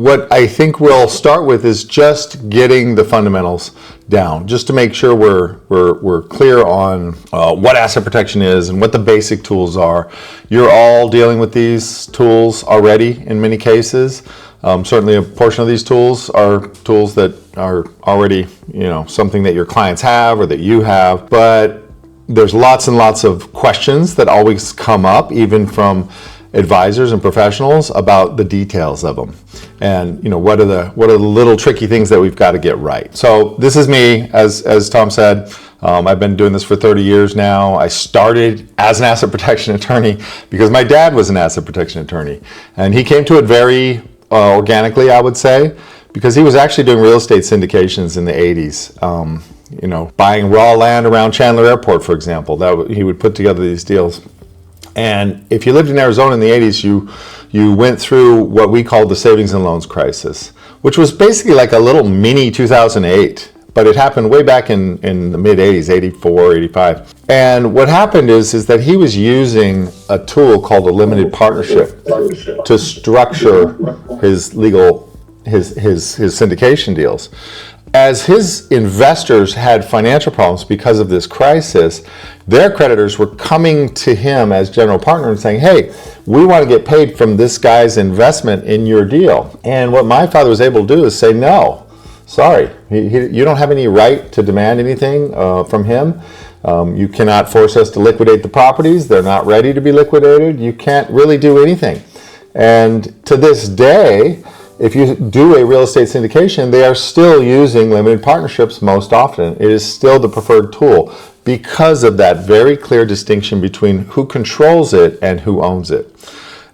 What I think we'll start with is just getting the fundamentals down, just to make sure we're clear on what asset protection is and what the basic tools are. You're all dealing with these tools already in many cases. Certainly a portion of these tools are tools that are already, something that your clients have or that you have, but there's lots and lots of questions that always come up, even from advisors and professionals, about the details of them, and what are the little tricky things that we've got to get right. So this is me, as Tom said. I've been doing this for 30 years now. I started as an asset protection attorney because my dad was an asset protection attorney, and he came to it very organically, I would say, because he was actually doing real estate syndications in the 80s. Buying raw land around Chandler Airport, for example. He would put together these deals. And if you lived in Arizona in the 80s, you went through what we called the savings and loans crisis, which was basically like a little mini 2008, but it happened way back in the mid 80s, 84, 85. And what happened is that he was using a tool called a limited partnership to structure his syndication deals. As his investors had financial problems because of this crisis, their creditors were coming to him as general partner and saying, hey, we want to get paid from this guy's investment in your deal. And what my father was able to do is say, no, sorry, you don't have any right to demand anything from him. You cannot force us to liquidate the properties. They're not ready to be liquidated. You can't really do anything. And to this day, if you do a real estate syndication, they are still using limited partnerships most often. It is still the preferred tool because of that very clear distinction between who controls it and who owns it.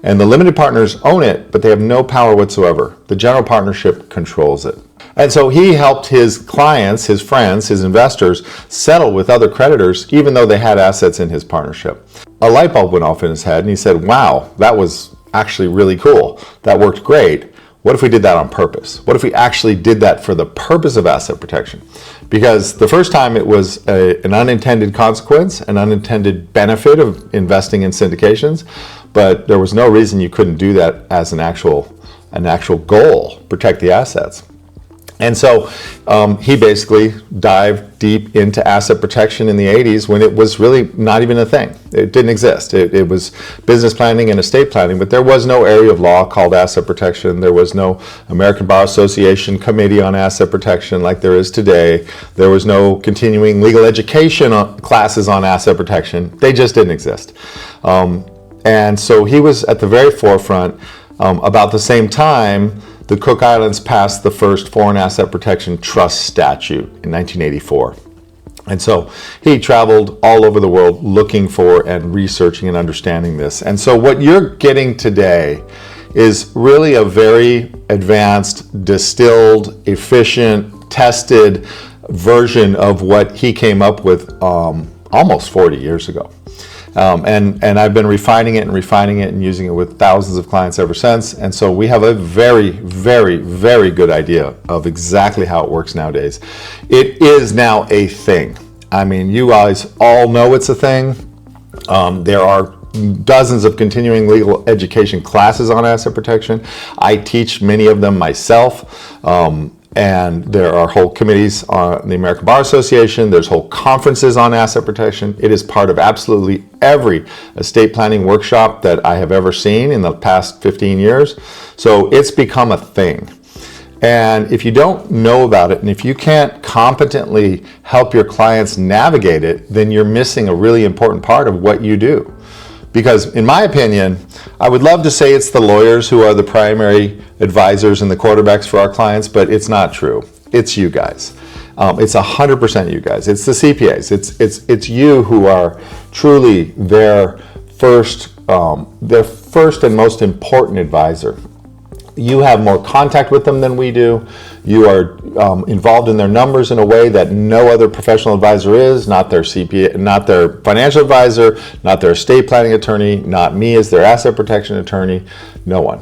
And the limited partners own it, but they have no power whatsoever. The general partnership controls it. And so he helped his clients, his friends, his investors settle with other creditors, even though they had assets in his partnership. A light bulb went off in his head and he said, wow, that was actually really cool. That worked great. What if we did that on purpose? What if we actually did that for the purpose of asset protection? Because the first time it was an unintended consequence, an unintended benefit of investing in syndications, but there was no reason you couldn't do that as an actual goal, protect the assets. And so he basically dived deep into asset protection in the 80s when it was really not even a thing. It didn't exist. It was business planning and estate planning, but there was no area of law called asset protection. There was no American Bar Association committee on asset protection like there is today. There was no continuing legal education classes on asset protection. They just didn't exist. And so he was at the very forefront. About the same time, the Cook Islands passed the first Foreign Asset Protection Trust statute in 1984. And so he traveled all over the world looking for and researching and understanding this. And so what you're getting today is really a very advanced, distilled, efficient, tested version of what he came up with almost 40 years ago. And I've been refining it and using it with thousands of clients ever since. And so we have a very, very, very good idea of exactly how it works nowadays. It is now a thing. I mean, you guys all know it's a thing. There are dozens of continuing legal education classes on asset protection. I teach many of them myself. And there are whole committees on the American Bar Association. There's whole conferences on asset protection. It is part of absolutely every estate planning workshop that I have ever seen in the past 15 years. So it's become a thing. And if you don't know about it, and if you can't competently help your clients navigate it, then you're missing a really important part of what you do. Because in my opinion, I would love to say it's the lawyers who are the primary advisors and the quarterbacks for our clients, but it's not true. It's you guys. It's 100% you guys. It's the CPAs. It's you who are truly their first and most important advisor. You have more contact with them than we do. You are involved in their numbers in a way that no other professional advisor is, not their CPA, not their financial advisor, not their estate planning attorney, not me as their asset protection attorney, no one.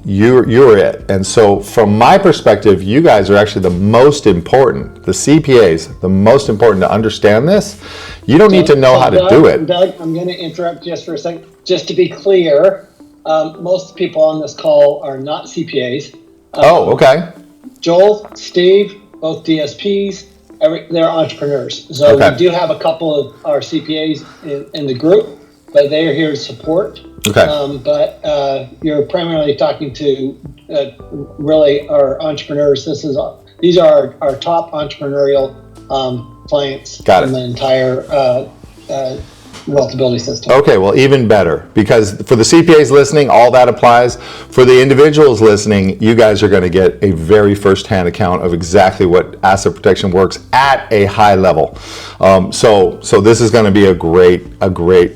You're it. And so from my perspective, you guys are actually the most important, the CPAs, the most important to understand this. You don't need to know how to do it. Doug, I'm going to interrupt just for a second. Just to be clear, most people on this call are not CPAs. Okay. Joel, Steve, both DSPs, they're entrepreneurs. So we do have a couple of our CPAs in the group, but they're here to support. Okay. But you're primarily talking to really our entrepreneurs. These are our top entrepreneurial clients in the entire Wealthability system. Okay, well, even better, because for the CPAs listening, all that applies. For the individuals listening, you guys are going to get a very first-hand account of exactly what asset protection works at a high level. So this is going to be a great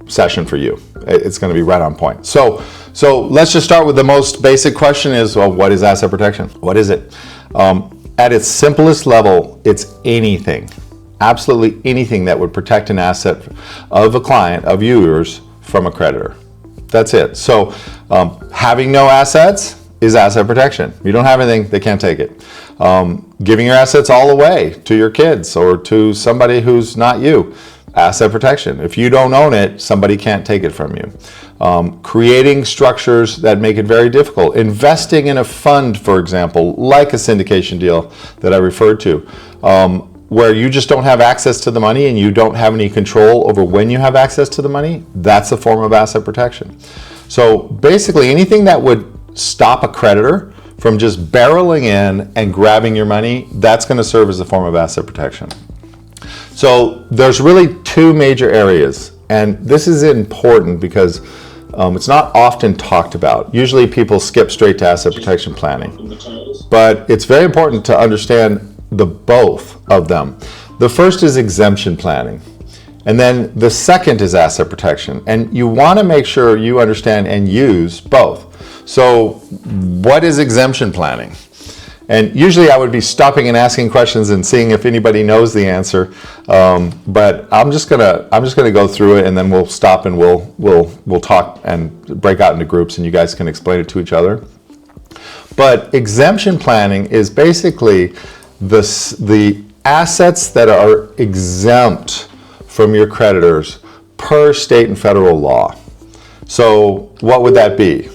session for you. It's going to be right on point. So let's just start with the most basic question: is, well, what is asset protection? What is it? At its simplest level, it's anything. Absolutely anything that would protect an asset of a client, of yours, from a creditor. That's it. So having no assets is asset protection. You don't have anything, they can't take it. Giving your assets all away to your kids or to somebody who's not you, asset protection. If you don't own it, somebody can't take it from you. Creating structures that make it very difficult. Investing in a fund, for example, like a syndication deal that I referred to, where you just don't have access to the money and you don't have any control over when you have access to the money, that's a form of asset protection. So basically anything that would stop a creditor from just barreling in and grabbing your money, that's going to serve as a form of asset protection. So there's really two major areas, and this is important because it's not often talked about. Usually people skip straight to asset protection planning, but it's very important to understand the both of them. The first is exemption planning, and then the second is asset protection, and you want to make sure you understand and use both. So what is exemption planning? And usually I would be stopping and asking questions and seeing if anybody knows the answer, but I'm just gonna go through it, and then we'll stop and we'll talk and break out into groups, and you guys can explain it to each other. But exemption planning is basically the assets that are exempt from your creditors per state and federal law. So what would that be?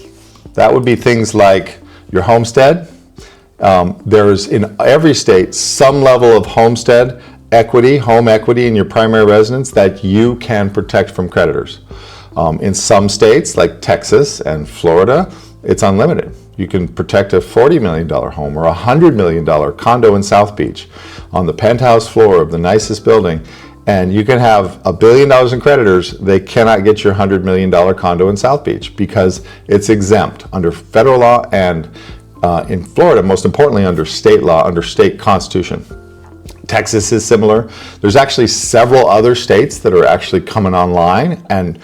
That would be things like your homestead. There's in every state some level of homestead equity, home equity in your primary residence that you can protect from creditors. In some states like Texas and Florida, it's unlimited. You can protect a $40 million home or a $100 million condo in South Beach on the penthouse floor of the nicest building, and you can have $1 billion in creditors. They cannot get your $100 million condo in South Beach because it's exempt under federal law and in Florida, most importantly, under state law, under state constitution. Texas is similar. There's actually several other states that are actually coming online and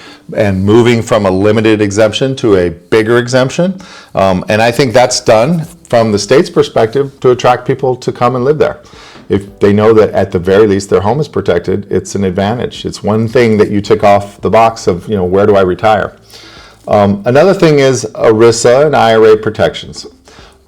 moving from a limited exemption to a bigger exemption. And I think that's done from the state's perspective to attract people to come and live there. If they know that at the very least their home is protected, it's an advantage. It's one thing that you tick off the box of, where do I retire? Another thing is ERISA and IRA protections.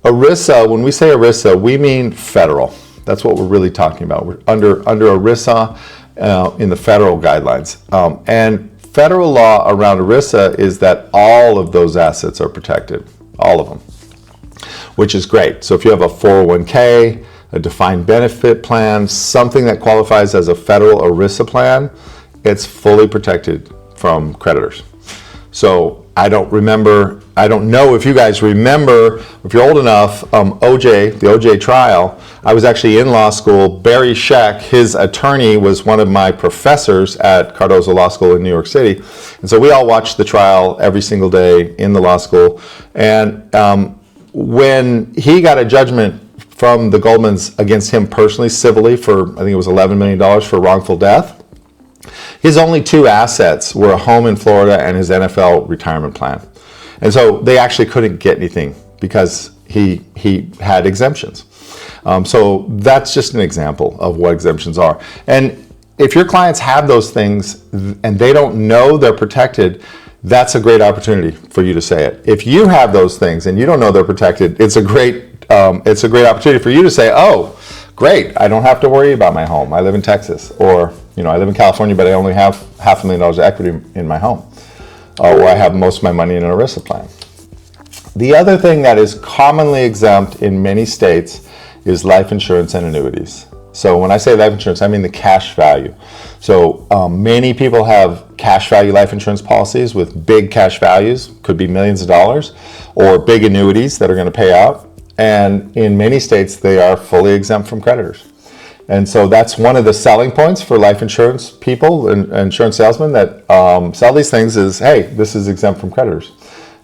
ERISA, when we say ERISA, we mean federal. That's what we're really talking about. We're under ERISA in the federal guidelines. And federal law around ERISA is that all of those assets are protected, all of them, which is great. So if you have a 401k, a defined benefit plan, something that qualifies as a federal ERISA plan, it's fully protected from creditors. So I don't know if you guys remember, if you're old enough, the OJ trial. I was actually in law school. Barry Scheck, his attorney, was one of my professors at Cardozo Law School in New York City. And so we all watched the trial every single day in the law school. And when he got a judgment from the Goldmans against him personally, civilly, for, I think it was $11 million for wrongful death, his only two assets were a home in Florida and his NFL retirement plan. And so they actually couldn't get anything because he had exemptions. So that's just an example of what exemptions are. And if your clients have those things and they don't know they're protected, that's a great opportunity for you to say it. If you have those things and you don't know they're protected, it's a great opportunity for you to say, oh, great, I don't have to worry about my home. I live in Texas, or I live in California, but I only have $500,000 of equity in my home, or I have most of my money in an ERISA plan. The other thing that is commonly exempt in many states is life insurance and annuities. So when I say life insurance, I mean the cash value. So many people have cash value life insurance policies with big cash values, could be millions of dollars, or big annuities that are going to pay out. And in many states, they are fully exempt from creditors. And so that's one of the selling points for life insurance people and insurance salesmen that sell these things is, hey, this is exempt from creditors.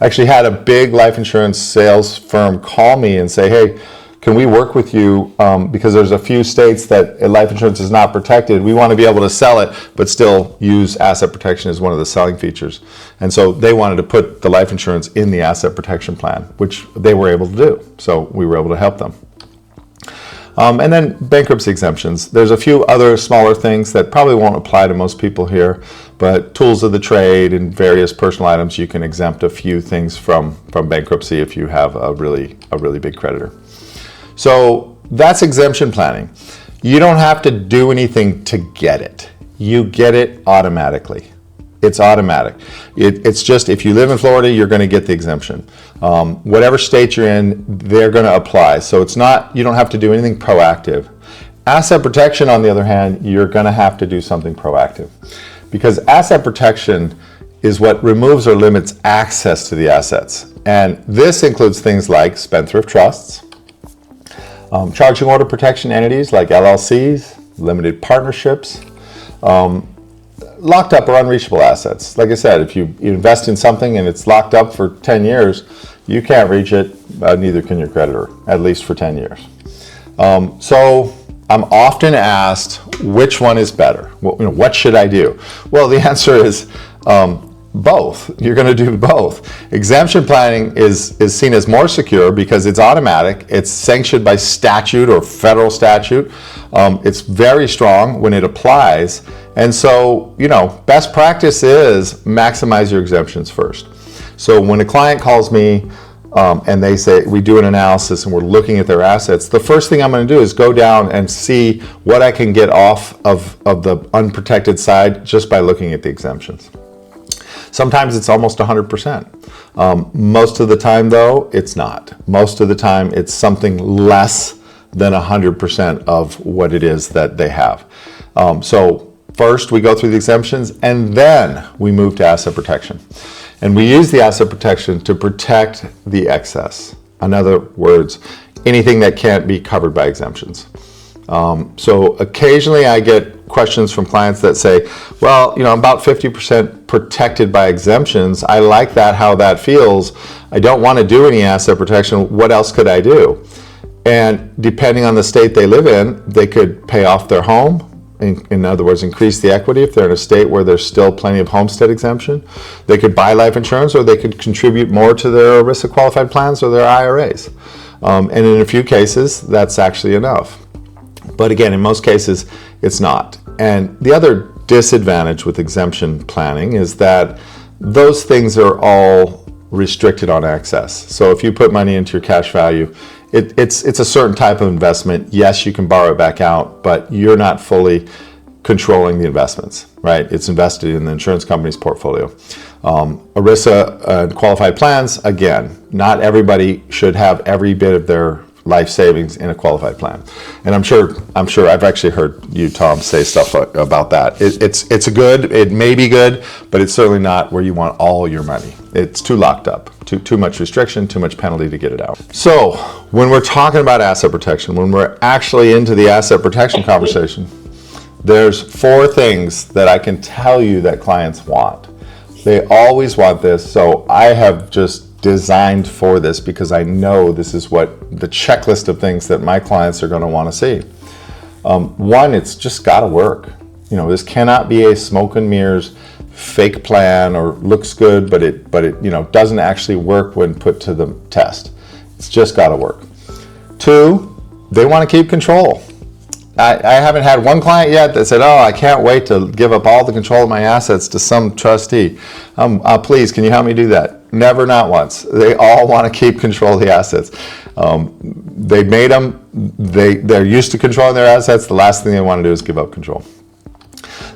I actually had a big life insurance sales firm call me and say, hey, can we work with you because there's a few states that life insurance is not protected. We want to be able to sell it, but still use asset protection as one of the selling features. And so they wanted to put the life insurance in the asset protection plan, which they were able to do. So we were able to help them. And then bankruptcy exemptions. There's a few other smaller things that probably won't apply to most people here, but tools of the trade and various personal items, you can exempt a few things from bankruptcy if you have a really big creditor. So that's exemption planning. You don't have to do anything to get it. You get it automatically. It's automatic. It's just if you live in Florida, you're going to get the exemption. Whatever state you're in, they're going to apply. So it's not, you don't have to do anything proactive. Asset protection, on the other hand, you're going to have to do something proactive. Because asset protection is what removes or limits access to the assets. And this includes things like spendthrift trusts, charging order protection entities like LLCs, limited partnerships, locked up or unreachable assets. Like I said, if you invest in something and it's locked up for 10 years, you can't reach it, neither can your creditor, at least for 10 years. So I'm often asked, which one is better? What should I do? Well, the answer is both. You're going to do both. Exemption planning is seen as more secure because it's automatic. It's sanctioned by statute or federal statute. It's very strong when it applies. And so, best practice is maximize your exemptions first. So when a client calls me and they say, we do an analysis and we're looking at their assets, the first thing I'm going to do is go down and see what I can get off of the unprotected side just by looking at the exemptions. Sometimes it's almost 100%. Most of the time, though, it's not. Most of the time, it's something less than 100% of what it is that they have. So first, we go through the exemptions, and then we move to asset protection. And we use the asset protection to protect the excess. In other words, anything that can't be covered by exemptions. So occasionally I get questions from clients that say, well, I'm about 50% protected by exemptions. I like that, how that feels. I don't want to do any asset protection. What else could I do? And depending on the state they live in, they could pay off their home. In other words, increase the equity if they're in a state where there's still plenty of homestead exemption. They could buy life insurance, or they could contribute more to their ERISA qualified plans or their IRAs. And in a few cases, that's actually enough. But again, in most cases, it's not. And the other disadvantage with exemption planning is that those things are all restricted on access. So if you put money into your cash value, it's a certain type of investment. Yes, you can borrow it back out, but you're not fully controlling the investments, right? It's invested in the insurance company's portfolio. ERISA and qualified plans, again, not everybody should have every bit of their life savings in a qualified plan. And I'm sure I've actually heard you, Tom, say stuff about that. It may be good, but it's certainly not where you want all your money. It's too locked up, too much restriction, too much penalty to get it out. So when we're talking about asset protection, when we're actually into the asset protection conversation, there's 4 things that I can tell you that clients want. They always want this, so I have just designed for this because I know this is what the checklist of things that my clients are going to want to see. One, it's just got to work. This cannot be a smoke and mirrors fake plan or looks good, but it doesn't actually work when put to the test. It's just got to work. 2, they want to keep control. I haven't had one client yet that said, oh, I can't wait to give up all the control of my assets to some trustee. Please, can you help me do that? Never, not once. They all want to keep control of the assets. They made them, they're used to controlling their assets. The last thing they want to do is give up control.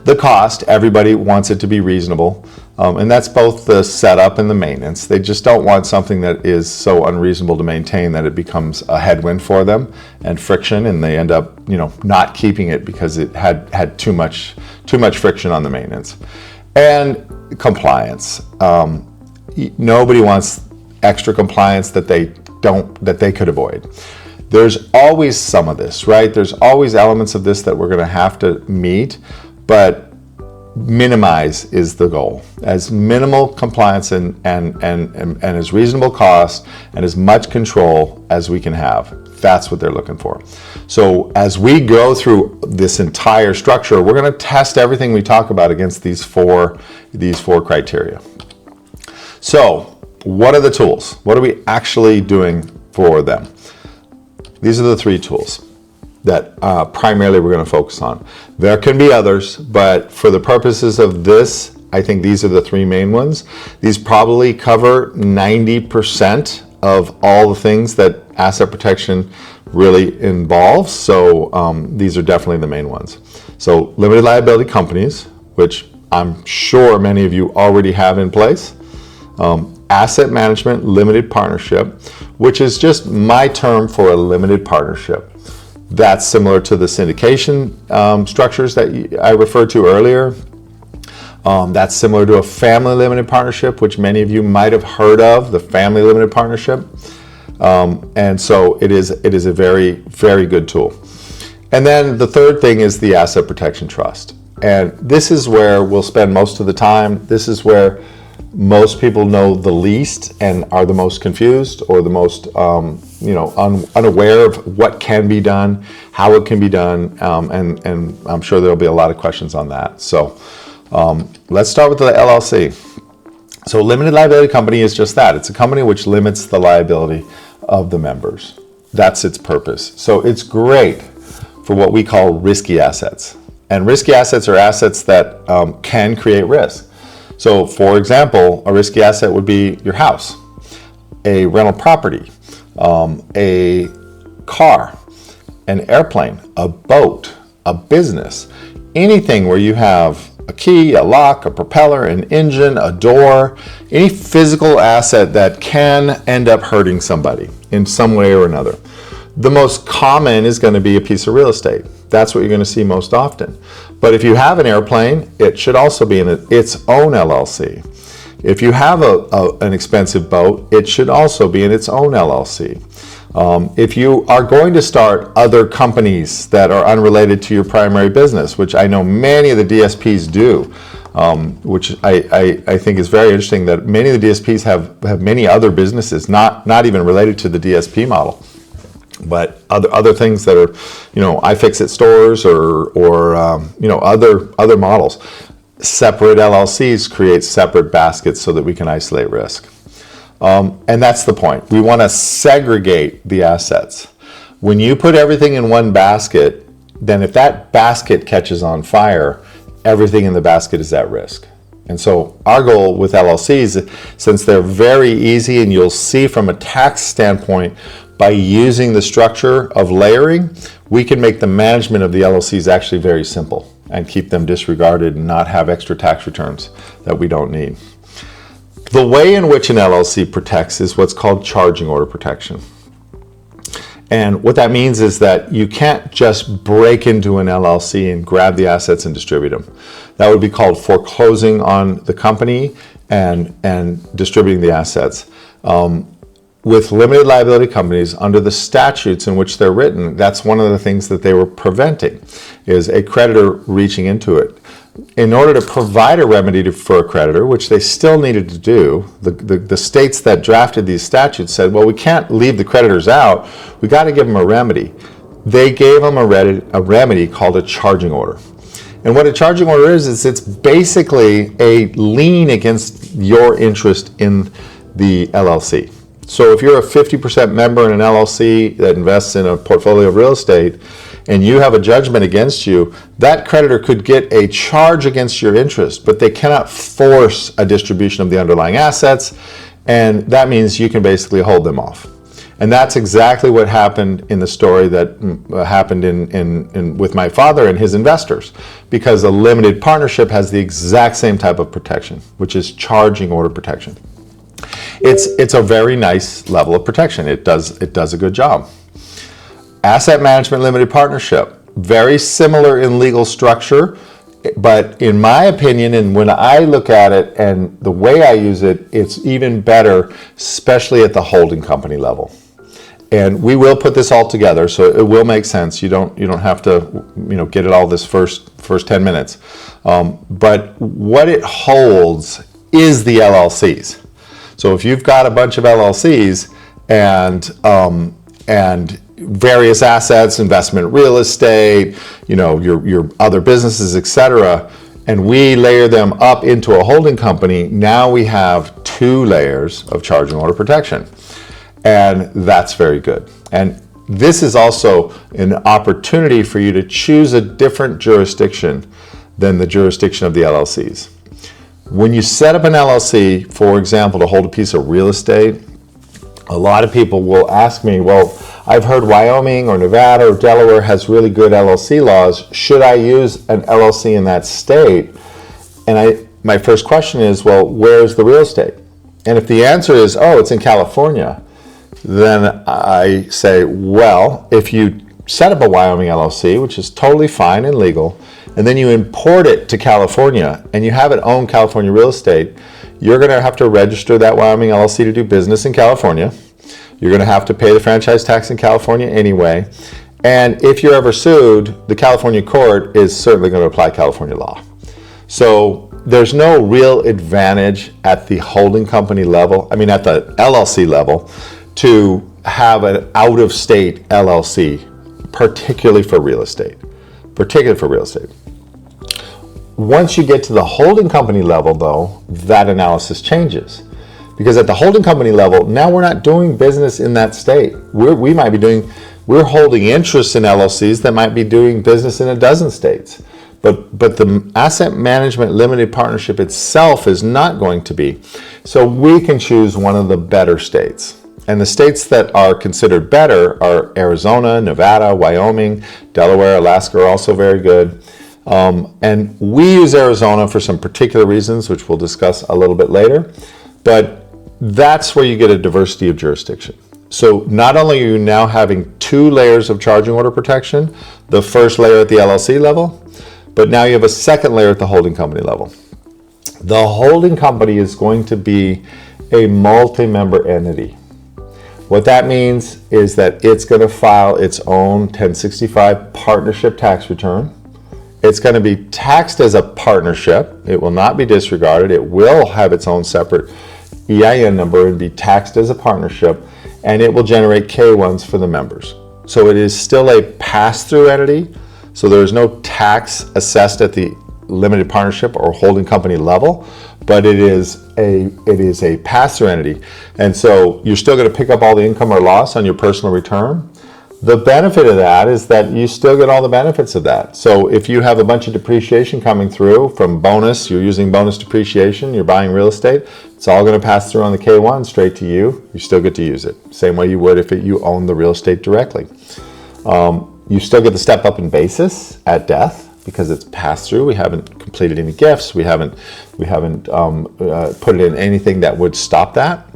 The cost, everybody wants it to be reasonable. And that's both the setup and the maintenance. They just don't want something that is so unreasonable to maintain that it becomes a headwind for them and friction, and they end up, not keeping it because it had too much friction on the maintenance. And compliance. Nobody wants extra compliance that they could avoid. There's always some of this, right? There's always elements of this that we're going to have to meet, but minimize is the goal. As minimal compliance and as reasonable cost and as much control as we can have. That's what they're looking for. So as we go through this entire structure, we're going to test everything we talk about against these four criteria. So what are the tools? What are we actually doing for them? These are the three tools that primarily we're going to focus on. There can be others, but for the purposes of this, I think these are the three main ones. These probably cover 90% of all the things that asset protection really involves. So these are definitely the main ones. So limited liability companies, which I'm sure many of you already have in place. Asset management limited partnership, which is just my term for a limited partnership. That's similar to the syndication structures that I referred to earlier. That's similar to a family limited partnership, which many of you might have heard of, the family limited partnership. And so it is a very, very good tool. And then the third thing is the asset protection trust. And this is where we'll spend most of the time. This is where most people know the least and are the most confused or the most unaware of what can be done, how it can be done, and I'm sure there'll be a lot of questions on that. So let's start with the LLC. So limited liability company is just that. It's a company which limits the liability of the members. That's its purpose. So it's great for what we call risky assets. And risky assets are assets that can create risk. So for example, a risky asset would be your house, a rental property, a car, an airplane, a boat, a business, anything where you have a key, a lock, a propeller, an engine, a door, any physical asset that can end up hurting somebody in some way or another. The most common is going to be a piece of real estate. That's what you're going to see most often. But if you have an airplane, it should also be in its own LLC. If you have an expensive boat, it should also be in its own LLC. If you are going to start other companies that are unrelated to your primary business, which I know many of the DSPs do, which I think is very interesting that many of the DSPs have many other businesses, not even related to the DSP model, but other things that are, iFixit stores or other models. Separate LLCs create separate baskets so that we can isolate risk. And that's the point. We want to segregate the assets. When you put everything in one basket, then if that basket catches on fire, everything in the basket is at risk. And so our goal with LLCs, since they're very easy and you'll see from a tax standpoint, by using the structure of layering, we can make the management of the LLCs actually very simple and keep them disregarded and not have extra tax returns that we don't need. The way in which an LLC protects is what's called charging order protection. And what that means is that you can't just break into an LLC and grab the assets and distribute them. That would be called foreclosing on the company and distributing the assets. With limited liability companies, under the statutes in which they're written, that's one of the things that they were preventing, is a creditor reaching into it. In order to provide a remedy for a creditor, which they still needed to do, the states that drafted these statutes said, well, we can't leave the creditors out, we got to give them a remedy. They gave them a remedy called a charging order. And what a charging order is it's basically a lien against your interest in the LLC. So if you're a 50% member in an LLC that invests in a portfolio of real estate and you have a judgment against you, that creditor could get a charge against your interest, but they cannot force a distribution of the underlying assets, and that means you can basically hold them off. And that's exactly what happened in the story that happened with my father and his investors, because a limited partnership has the exact same type of protection, which is charging order protection. It's a very nice level of protection. It does a good job. Asset management limited partnership, very similar in legal structure, but in my opinion, and when I look at it and the way I use it, it's even better, especially at the holding company level. And we will put this all together, so it will make sense. You don't have to get it all this first 10 minutes. But what it holds is the LLCs. So if you've got a bunch of LLCs and various assets, investment real estate, your other businesses, etc., and we layer them up into a holding company, now we have 2 layers of charging order protection. And that's very good. And this is also an opportunity for you to choose a different jurisdiction than the jurisdiction of the LLCs. When you set up an LLC, for example, to hold a piece of real estate, a lot of people will ask me, well, I've heard Wyoming or Nevada or Delaware has really good LLC laws. Should I use an LLC in that state? And my first question is, well, where's the real estate? And if the answer is, oh, it's in California, then I say, well, if you set up a Wyoming LLC, which is totally fine and legal, and then you import it to California and you have it own California real estate, you're going to have to register that Wyoming LLC to do business in California. You're going to have to pay the franchise tax in California anyway. And if you're ever sued, the California court is certainly going to apply California law. So there's no real advantage at the holding company level, at the LLC level, to have an out-of-state LLC, particularly for real estate. Once you get to the holding company level, though, that analysis changes. Because at the holding company level, now we're not doing business in that state. We're holding interests in LLCs that might be doing business in a dozen states. But the asset management limited partnership itself is not going to be. So we can choose one of the better states. And the states that are considered better are Arizona, Nevada, Wyoming, Delaware, Alaska are also very good. And we use Arizona for some particular reasons, which we'll discuss a little bit later. But that's where you get a diversity of jurisdiction. So not only are you now having 2 layers of charging order protection, the first layer at the LLC level, but now you have a second layer at the holding company level. The holding company is going to be a multi-member entity. What that means is that it's going to file its own 1065 partnership tax return. It's going to be taxed as a partnership. It will not be disregarded. It will have its own separate EIN number and be taxed as a partnership, and it will generate K-1s for the members. So it is still a pass-through entity, so there is no tax assessed at the limited partnership or holding company level, but it is a pass-through entity. And so you're still going to pick up all the income or loss on your personal return. The benefit of that is that you still get all the benefits of that. So if you have a bunch of depreciation coming through from bonus, you're using bonus depreciation, you're buying real estate, it's all going to pass through on the K-1 straight to you. You still get to use it. Same way you would if you own the real estate directly. You still get the step up in basis at death because it's passed through. We haven't completed any gifts. We haven't put it in anything that would stop that.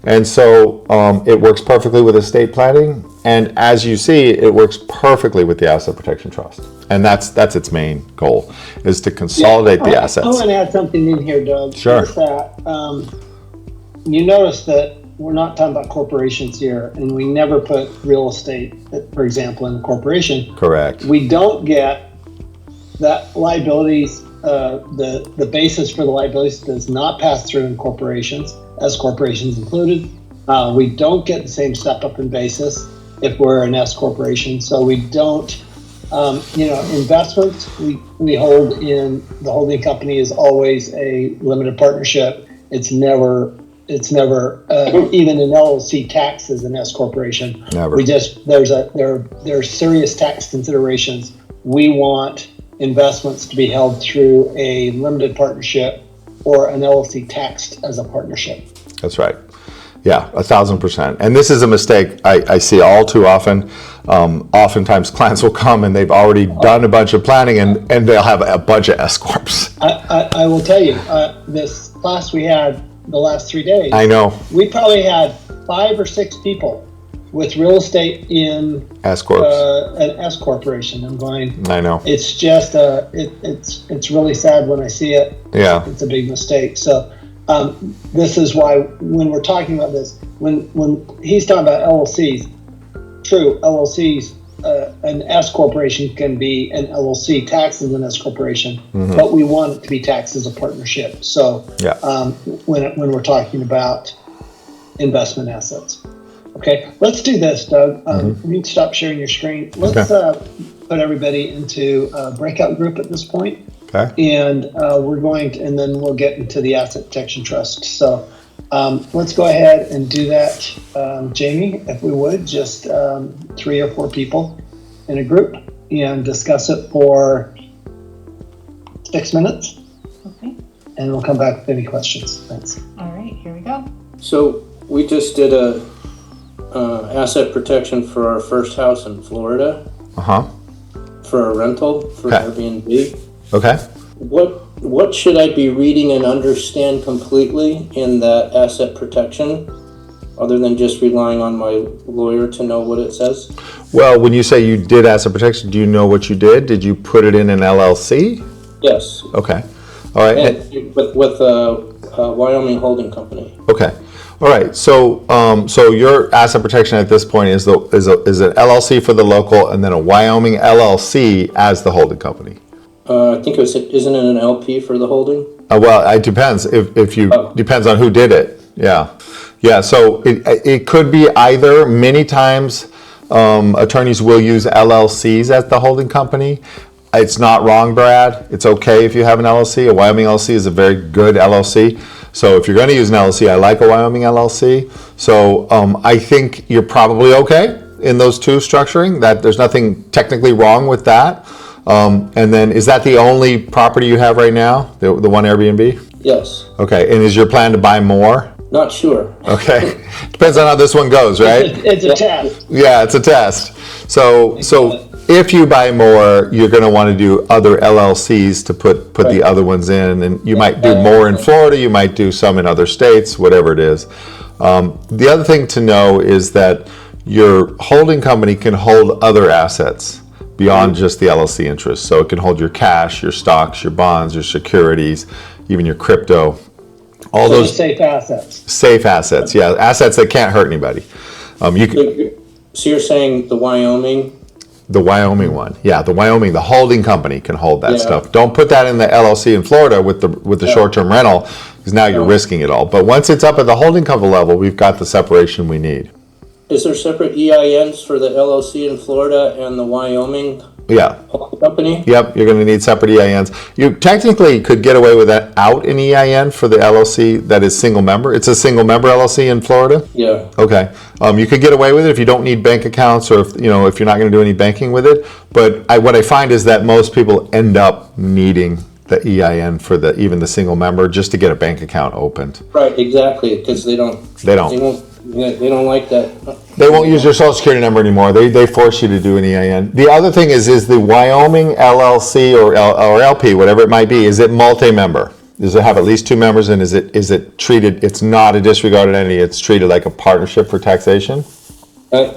And so it works perfectly with estate planning. And as you see, it works perfectly with the asset protection trust. And that's its main goal, is to consolidate the assets. I want to add something in here, Doug. Sure. Is that, you notice that we're not talking about corporations here, and we never put real estate, for example, in a corporation. Correct. We don't get that liabilities, the basis for the liabilities does not pass through in corporations, as corporations included. We don't get the same step up in basis if we're an S corporation. So we don't, investments we hold in the holding company is always a limited partnership. It's never even an LLC tax as an S corporation. Never. There's serious tax considerations. We want investments to be held through a limited partnership or an LLC taxed as a partnership. That's right. Yeah, 1,000%. And this is a mistake I see all too often. Oftentimes clients will come and they've already done a bunch of planning and they'll have a bunch of S corps. I will tell you, this class we had the last 3 days. I know. We probably had 5 or 6 people with real estate in S corps. An S corporation. I'm going. I know. It's just it's really sad when I see it. Yeah. It's a big mistake. So this is why when we're talking about this, when he's talking about LLCs, true, LLCs, an S corporation can be an LLC taxed as an S corporation, but we want it to be taxed as a partnership. So yeah. When we're talking about investment assets. Okay, let's do this, Doug. You need to stop sharing your screen. Let's put everybody into a breakout group at this point. Okay. And we're going to, and then we'll get into the asset protection trust. So let's go ahead and do that. Jamie, if we would, just 3 or 4 people in a group and discuss it for 6 minutes. Okay. And we'll come back with any questions. Thanks. All right, here we go. So we just did a asset protection for our first house in Florida for a rental for Airbnb. Okay. What should I be reading and understand completely in that asset protection, other than just relying on my lawyer to know what it says? Well, when you say you did asset protection, do you know what you did? Did you put it in an LLC? Yes. Okay. All right. And with a Wyoming holding company. Okay. All right. So so your asset protection at this point is an LLC for the local and then a Wyoming LLC as the holding company. I think isn't it an LP for the holding? Well, it depends. If you depends on who did it. Yeah. Yeah. So it could be either. Many times attorneys will use LLCs as the holding company. It's not wrong, Brad. It's okay if you have an LLC. A Wyoming LLC is a very good LLC. So if you're going to use an LLC, I like a Wyoming LLC. So I think you're probably okay in those two structuring. That there's nothing technically wrong with that. And then is that the only property you have right now? The one Airbnb? Yes. Okay. And is your plan to buy more? Not sure. Okay. Depends on how this one goes, right? It's a test. Yeah, it's a test. So if you buy more, you're going to want to do other LLCs to put the other ones in, and you might do more in Florida, you might do some in other states, whatever it is. The other thing to know is that your holding company can hold other assets beyond just the LLC interest. So it can hold your cash, your stocks, your bonds, your securities, even your crypto. All So those safe assets. safe assets, yeah, assets that can't hurt anybody. So you're saying the Wyoming? The Wyoming one, yeah, the Wyoming, the holding company can hold that Yeah. stuff. Don't put that in the LLC in Florida with the short-term rental, because now you're risking it all. But once it's up at the holding company level, we've got the separation we need. Is there separate EINs for the LLC in Florida and the Wyoming Yeah. company? Yep, you're going to need separate EINs. You technically could get away with that out an EIN for the LLC that is single member. It's a single member LLC in Florida. Yeah. Okay. You could get away with it if you don't need bank accounts or if you're not going to do any banking with it. But what I find is that most people end up needing the EIN for even the single member just to get a bank account opened. Right, exactly, because they don't like that. They won't use your social security number anymore. They force you to do an EIN. The other thing is the Wyoming LLC or LP, whatever it might be, is it multi-member? Does it have at least 2 members, and is it treated, it's not a disregarded entity, it's treated like a partnership for taxation? I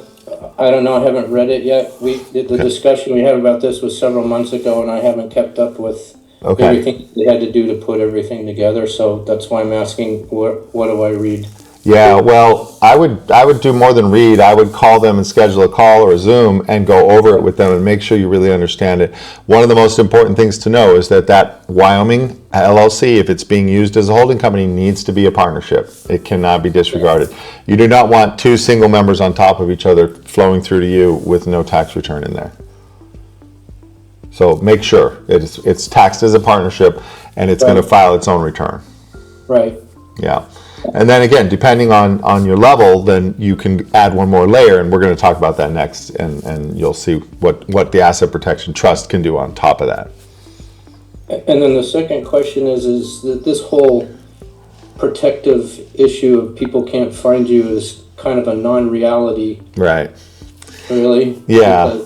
don't know, I haven't read it yet. The discussion we had about this was several months ago, and I haven't kept up with everything they had to do to put everything together, so that's why I'm asking, what do I read? Yeah, well, I would do more than read. I would call them and schedule a call or a Zoom and go over it with them and make sure you really understand it. One of the most important things to know is that Wyoming LLC, if it's being used as a holding company, needs to be a partnership. It cannot be disregarded. You do not want 2 single members on top of each other flowing through to you with no tax return in there. So make sure it's taxed as a partnership and it's going to file its own return. Right. Yeah. And then again, depending on your level, then you can add one more layer, and we're going to talk about that next, and you'll see what the asset protection trust can do on top of that. And then the second question is that this whole protective issue of people can't find you is kind of a non-reality. Right. Really? Yeah.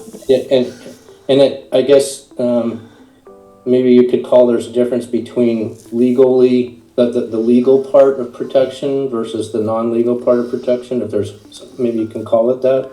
I guess maybe you could call there's a difference between legally, the legal part of protection versus the non-legal part of protection, if there's, maybe you can call it that.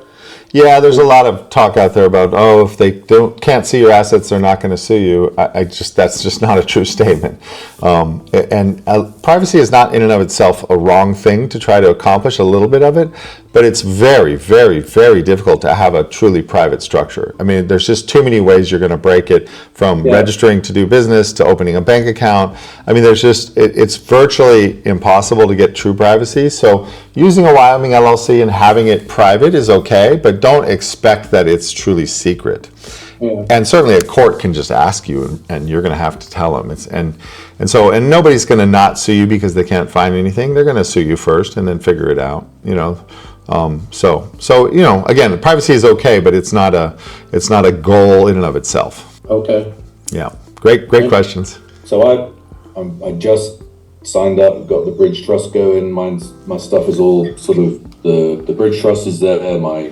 Yeah, there's a lot of talk out there about, if they can't see your assets, they're not going to sue you. That's just not a true statement. Privacy is not in and of itself a wrong thing to try to accomplish a little bit of it, but it's very, very, very difficult to have a truly private structure. I mean, there's just too many ways you're going to break it, from registering to do business to opening a bank account. I mean, it's virtually impossible to get true privacy. So using a Wyoming LLC and having it private is okay, but don't expect that it's truly secret. Yeah. And certainly a court can just ask you, and you're going to have to tell them. And nobody's going to not sue you because they can't find anything. They're going to sue you first and then figure it out. Again, privacy is okay, but it's not a goal in and of itself. Okay. Yeah. Great questions. So I just signed up, got the bridge trust going. My stuff is all sort of the bridge trust is there. My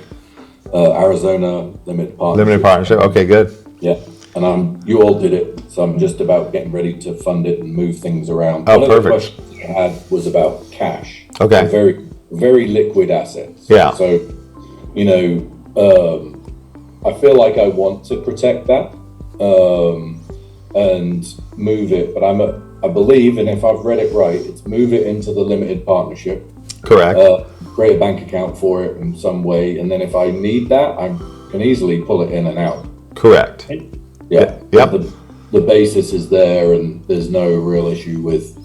Arizona limited partnership. Okay, good. Yeah, and you all did it, so I'm just about getting ready to fund it and move things around. Oh, One perfect. of the questions I had was about cash. Okay. Very, very liquid assets. Yeah. So, I feel like I want to protect that and move it, but I believe, and if I've read it right, it's move it into the limited partnership. Correct. Create a bank account for it in some way, and then if I need that, I can easily pull it in and out. Correct. Yeah. Yep. The basis is there, and there's no real issue with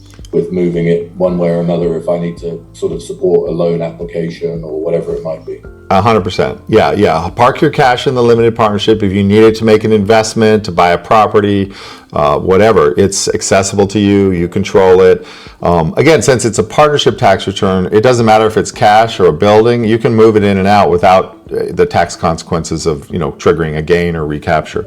moving it one way or another if I need to sort of support a loan application or whatever it might be. 100%. Yeah. Park your cash in the limited partnership. If you need it to make an investment, to buy a property, whatever, it's accessible to you. You control it. Again, since it's a partnership tax return, it doesn't matter if it's cash or a building. You can move it in and out without the tax consequences of triggering a gain or recapture.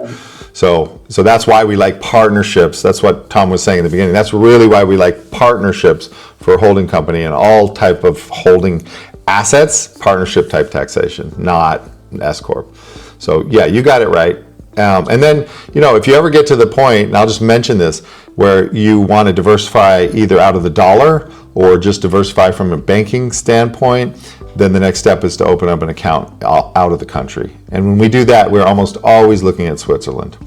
So that's why we like partnerships. That's what Tom was saying in the beginning. That's really why we like partnerships for a holding company and all type of holding assets, partnership type taxation, not S corp. So yeah, you got it right. And then, if you ever get to the point, and I'll just mention this, where you want to diversify either out of the dollar or just diversify from a banking standpoint, then the next step is to open up an account out of the country. And when we do that, we're almost always looking at Switzerland.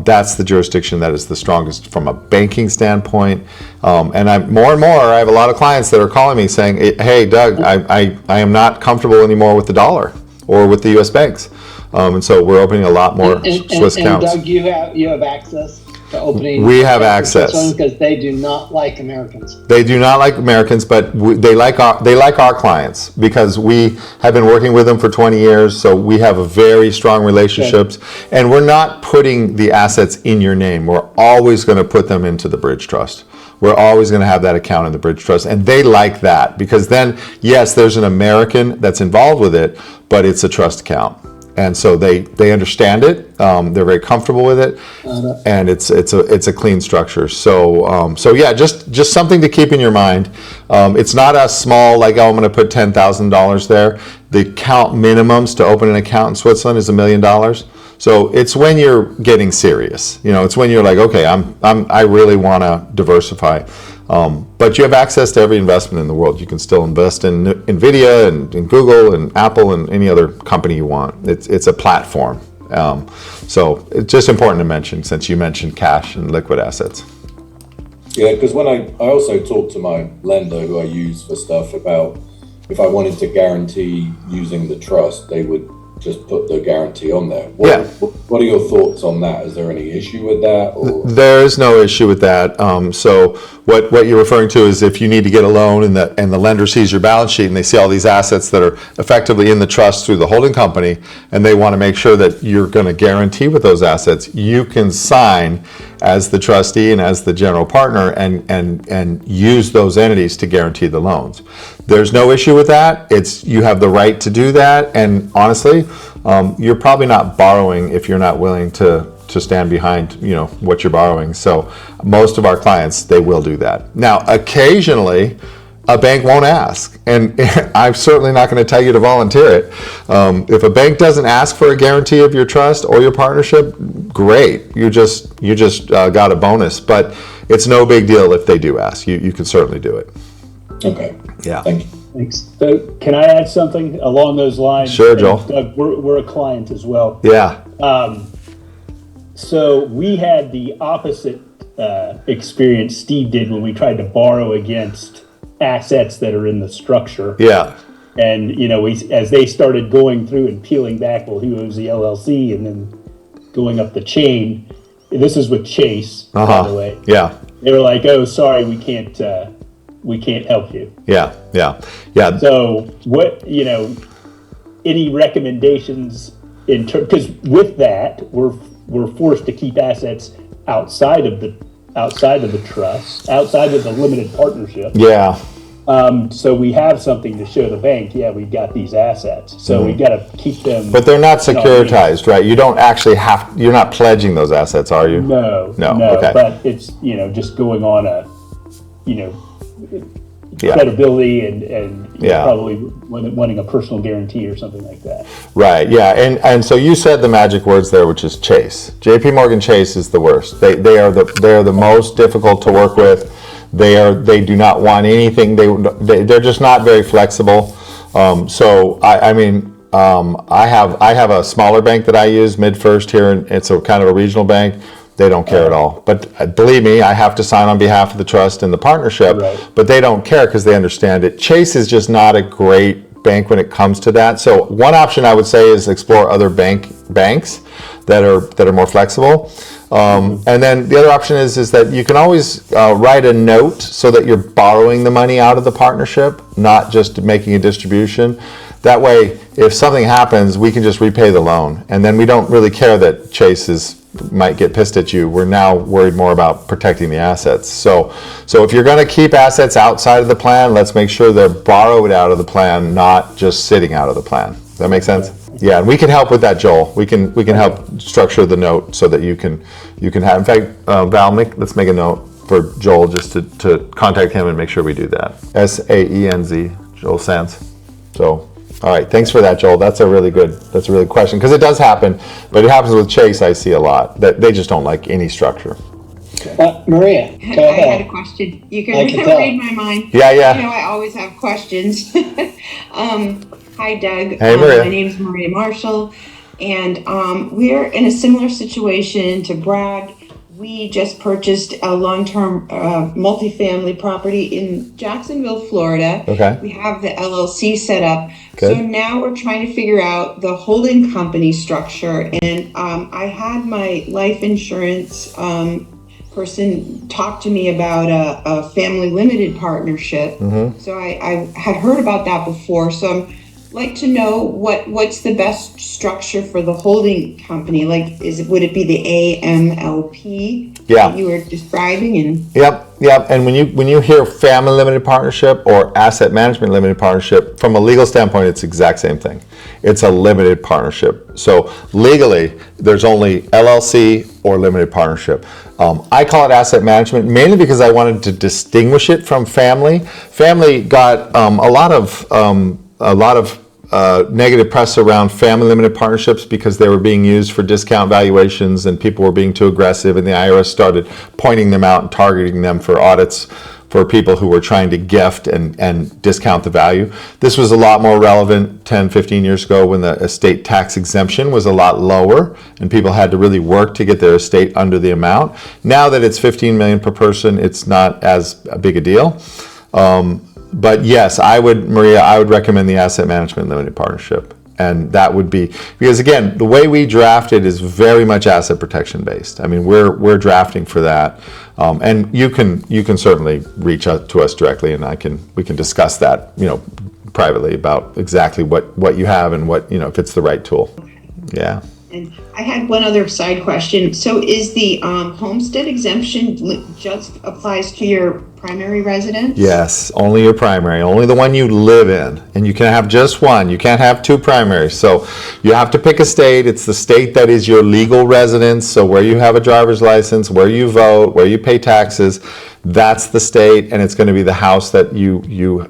That's the jurisdiction that is the strongest from a banking standpoint. And more and more, I have a lot of clients that are calling me saying, hey, Doug, I am not comfortable anymore with the dollar or with the U.S. banks. And so we're opening a lot more Swiss accounts. And Doug, you have access to opening. We have access because they do not like Americans. They do not like Americans, but they like our clients because we have been working with them for 20 years. So we have a very strong relationships, and we're not putting the assets in your name. We're always going to put them into the bridge trust. We're always going to have that account in the bridge trust, and they like that because then, yes, there's an American that's involved with it, but it's a trust account. And so they understand it. They're very comfortable with it, and it's a clean structure. So yeah, just something to keep in your mind. It's not a small I'm going to put $10,000 there. The account minimums to open an account in Switzerland is $1 million. So it's when you're getting serious. It's when you're like, okay, I really want to diversify. But you have access to every investment in the world. You can still invest in NVIDIA and in Google and Apple and any other company you want. It's a platform. So it's just important to mention since you mentioned cash and liquid assets. Yeah, because when I also talked to my lender who I use for stuff about if I wanted to guarantee using the trust, they would just put the guarantee on there. What are your thoughts on that? Is there any issue with that? Or? There is no issue with that. So what you're referring to is if you need to get a loan and the lender sees your balance sheet and they see all these assets that are effectively in the trust through the holding company, and they want to make sure that you're going to guarantee with those assets, you can sign as the trustee and as the general partner and use those entities to guarantee the loans. There's no issue with that. You have the right to do that, and honestly, you're probably not borrowing if you're not willing to to stand behind, what you're borrowing. So most of our clients, they will do that. Now, occasionally, a bank won't ask, and I'm certainly not going to tell you to volunteer it. If a bank doesn't ask for a guarantee of your trust or your partnership, great. You just got a bonus, but it's no big deal if they do ask. You can certainly do it. Okay. Yeah. Thank you. Thanks. So can I add something along those lines? Sure, Joel. Doug, we're a client as well. Yeah. So we had the opposite experience Steve did when we tried to borrow against assets that are in the structure. Yeah. And, as they started going through and peeling back, well, who owns the LLC, and then going up the chain, this is with Chase, by the way. Yeah. They were like, oh, sorry, we can't help you. Yeah. So what, any recommendations in terms, because with that, we're forced to keep assets outside of the trust, outside of the limited partnership. Yeah. So we have something to show the bank, we've got these assets. So we got to keep them. But they're not securitized, right? You don't actually you're not pledging those assets, are you? No. Okay. But it's, just going on a, credibility and probably wanting a personal guarantee or something like that. Right. Yeah. And so you said the magic words there, which is Chase. JP Morgan Chase is the worst. They are the most difficult to work with. They do not want anything. They're just not very flexible. So I have a smaller bank that I use, MidFirst here, and it's a kind of a regional bank. They don't care at all. But believe me, I have to sign on behalf of the trust and the partnership, but they don't care because they understand it. Chase is just not a great bank when it comes to that. So one option I would say is explore other banks that are more flexible. And then the other option is that you can always write a note so that you're borrowing the money out of the partnership, not just making a distribution. That way, if something happens, we can just repay the loan. And then we don't really care that Chase might get pissed at you. We're now worried more about protecting the assets. So if you're going to keep assets outside of the plan, let's make sure they're borrowed out of the plan, not just sitting out of the plan. Does that make sense? Yeah, and we can help with that, Joel. We can help structure the note so that you can have. In fact, Val, let's make a note for Joel just to contact him and make sure we do that. SAENZ, Joel Sands. So. All right, thanks for that, Joel. That's a really good question, because it does happen, but it happens with Chase. I see a lot that they just don't like any structure. Maria, go I ahead. had a question. You can read my mind. Yeah. I always have questions. Hi, Doug. Hey, Maria. My name is Maria Marshall, and we're in a similar situation to Brad. We just purchased a long-term multifamily property in Jacksonville, Florida. Okay. We have the LLC set up. Good. So now we're trying to figure out the holding company structure. And I had my life insurance person talk to me about a family limited partnership. Mm-hmm. So I had heard about that before. So I'm like to know what's the best structure for the holding company. Like, would it be the AMLP that you were describing? And Yep. And when you hear family limited partnership or asset management limited partnership, from a legal standpoint, it's the exact same thing. It's a limited partnership. So legally, there's only LLC or limited partnership. I call it asset management mainly because I wanted to distinguish it from family. Family got a lot of negative press around family limited partnerships because they were being used for discount valuations and people were being too aggressive, and the IRS started pointing them out and targeting them for audits for people who were trying to gift and discount the value. This was a lot more relevant 10, 15 years ago when the estate tax exemption was a lot lower and people had to really work to get their estate under the amount. Now that it's $15 million per person, it's not as big a deal. But yes, Maria, I would recommend the asset management limited partnership. And that would be, because again, the way we draft it is very much asset protection based. I mean, we're drafting for that. And you can certainly reach out to us directly, and we can discuss that, privately about exactly what you have and what, if it's the right tool. Yeah. And I had one other side question. So is the homestead exemption just applies to your primary residence? Yes, only your primary, only the one you live in. And you can have just one. You can't have two primaries. So you have to pick a state. It's the state that is your legal residence. So where you have a driver's license, where you vote, where you pay taxes, that's the state, and it's going to be the house that you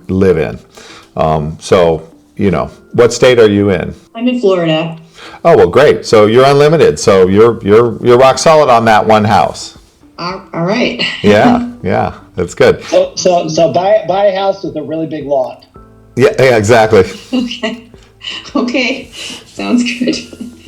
live in. So, you know, what state are you in? I'm in Florida. Oh, well, great. So you're unlimited. So you're rock solid on that one house. All right. Yeah, that's good. So buy a house with a really big lot. Yeah, exactly. Okay. Sounds good.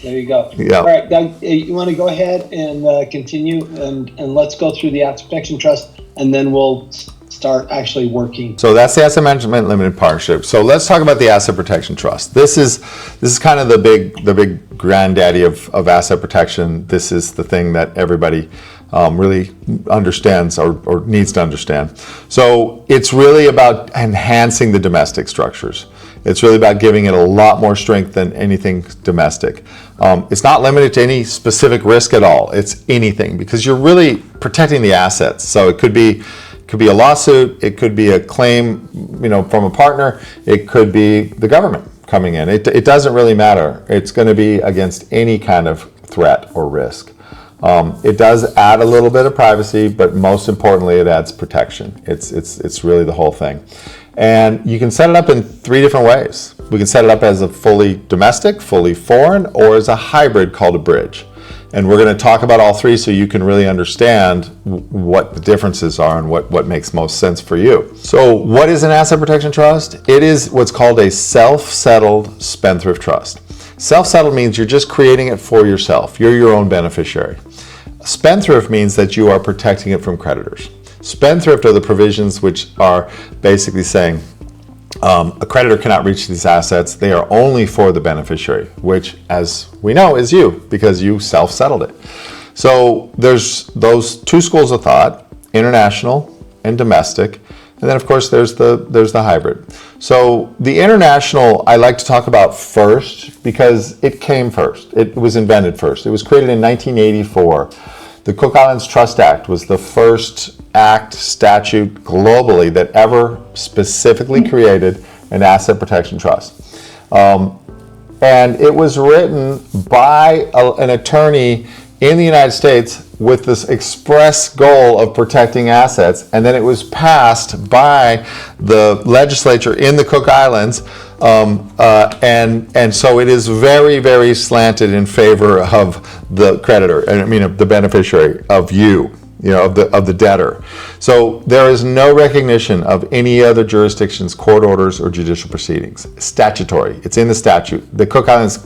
There you go. Yeah. All right, Doug, you want to go ahead and continue, and let's go through the asset protection trust, and then we'll start actually working. So that's the asset management limited partnership. So let's talk about the asset protection trust. This is kind of the big granddaddy of asset protection. This is the thing that everybody really understands or needs to understand. So it's really about enhancing the domestic structures. It's really about giving it a lot more strength than anything domestic. It's not limited to any specific risk at all. It's anything, because you're really protecting the assets. So it could be a lawsuit, it could be a claim, from a partner, it could be the government coming in. It doesn't really matter. It's going to be against any kind of threat or risk. It does add a little bit of privacy, but most importantly, it adds protection. It's really the whole thing. And you can set it up in 3 different ways. We can set it up as a fully domestic, fully foreign, or as a hybrid called a bridge. And we're going to talk about all 3 so you can really understand what the differences are and what makes most sense for you. So what is an asset protection trust? It is what's called a self-settled spendthrift trust. Self-settled means you're just creating it for yourself. You're your own beneficiary. Spendthrift means that you are protecting it from creditors. Spendthrift are the provisions which are basically saying a creditor cannot reach these assets. They are only for the beneficiary, which, as we know, is you, because you self-settled it. So there's those 2 schools of thought, international and domestic. And then, of course, there's the hybrid. So the international I like to talk about first because it came first. It was invented first. It was created in 1984. The Cook Islands Trust Act was the first statute globally that ever specifically created an asset protection trust. And it was written by an attorney in the United States with this express goal of protecting assets, and then it was passed by the legislature in the Cook Islands, and so it is very, very slanted in favor of the creditor, and I mean of the beneficiary, of you, of the debtor. So there is no recognition of any other jurisdiction's court orders or judicial proceedings. Statutory, it's in the statute. The Cook Islands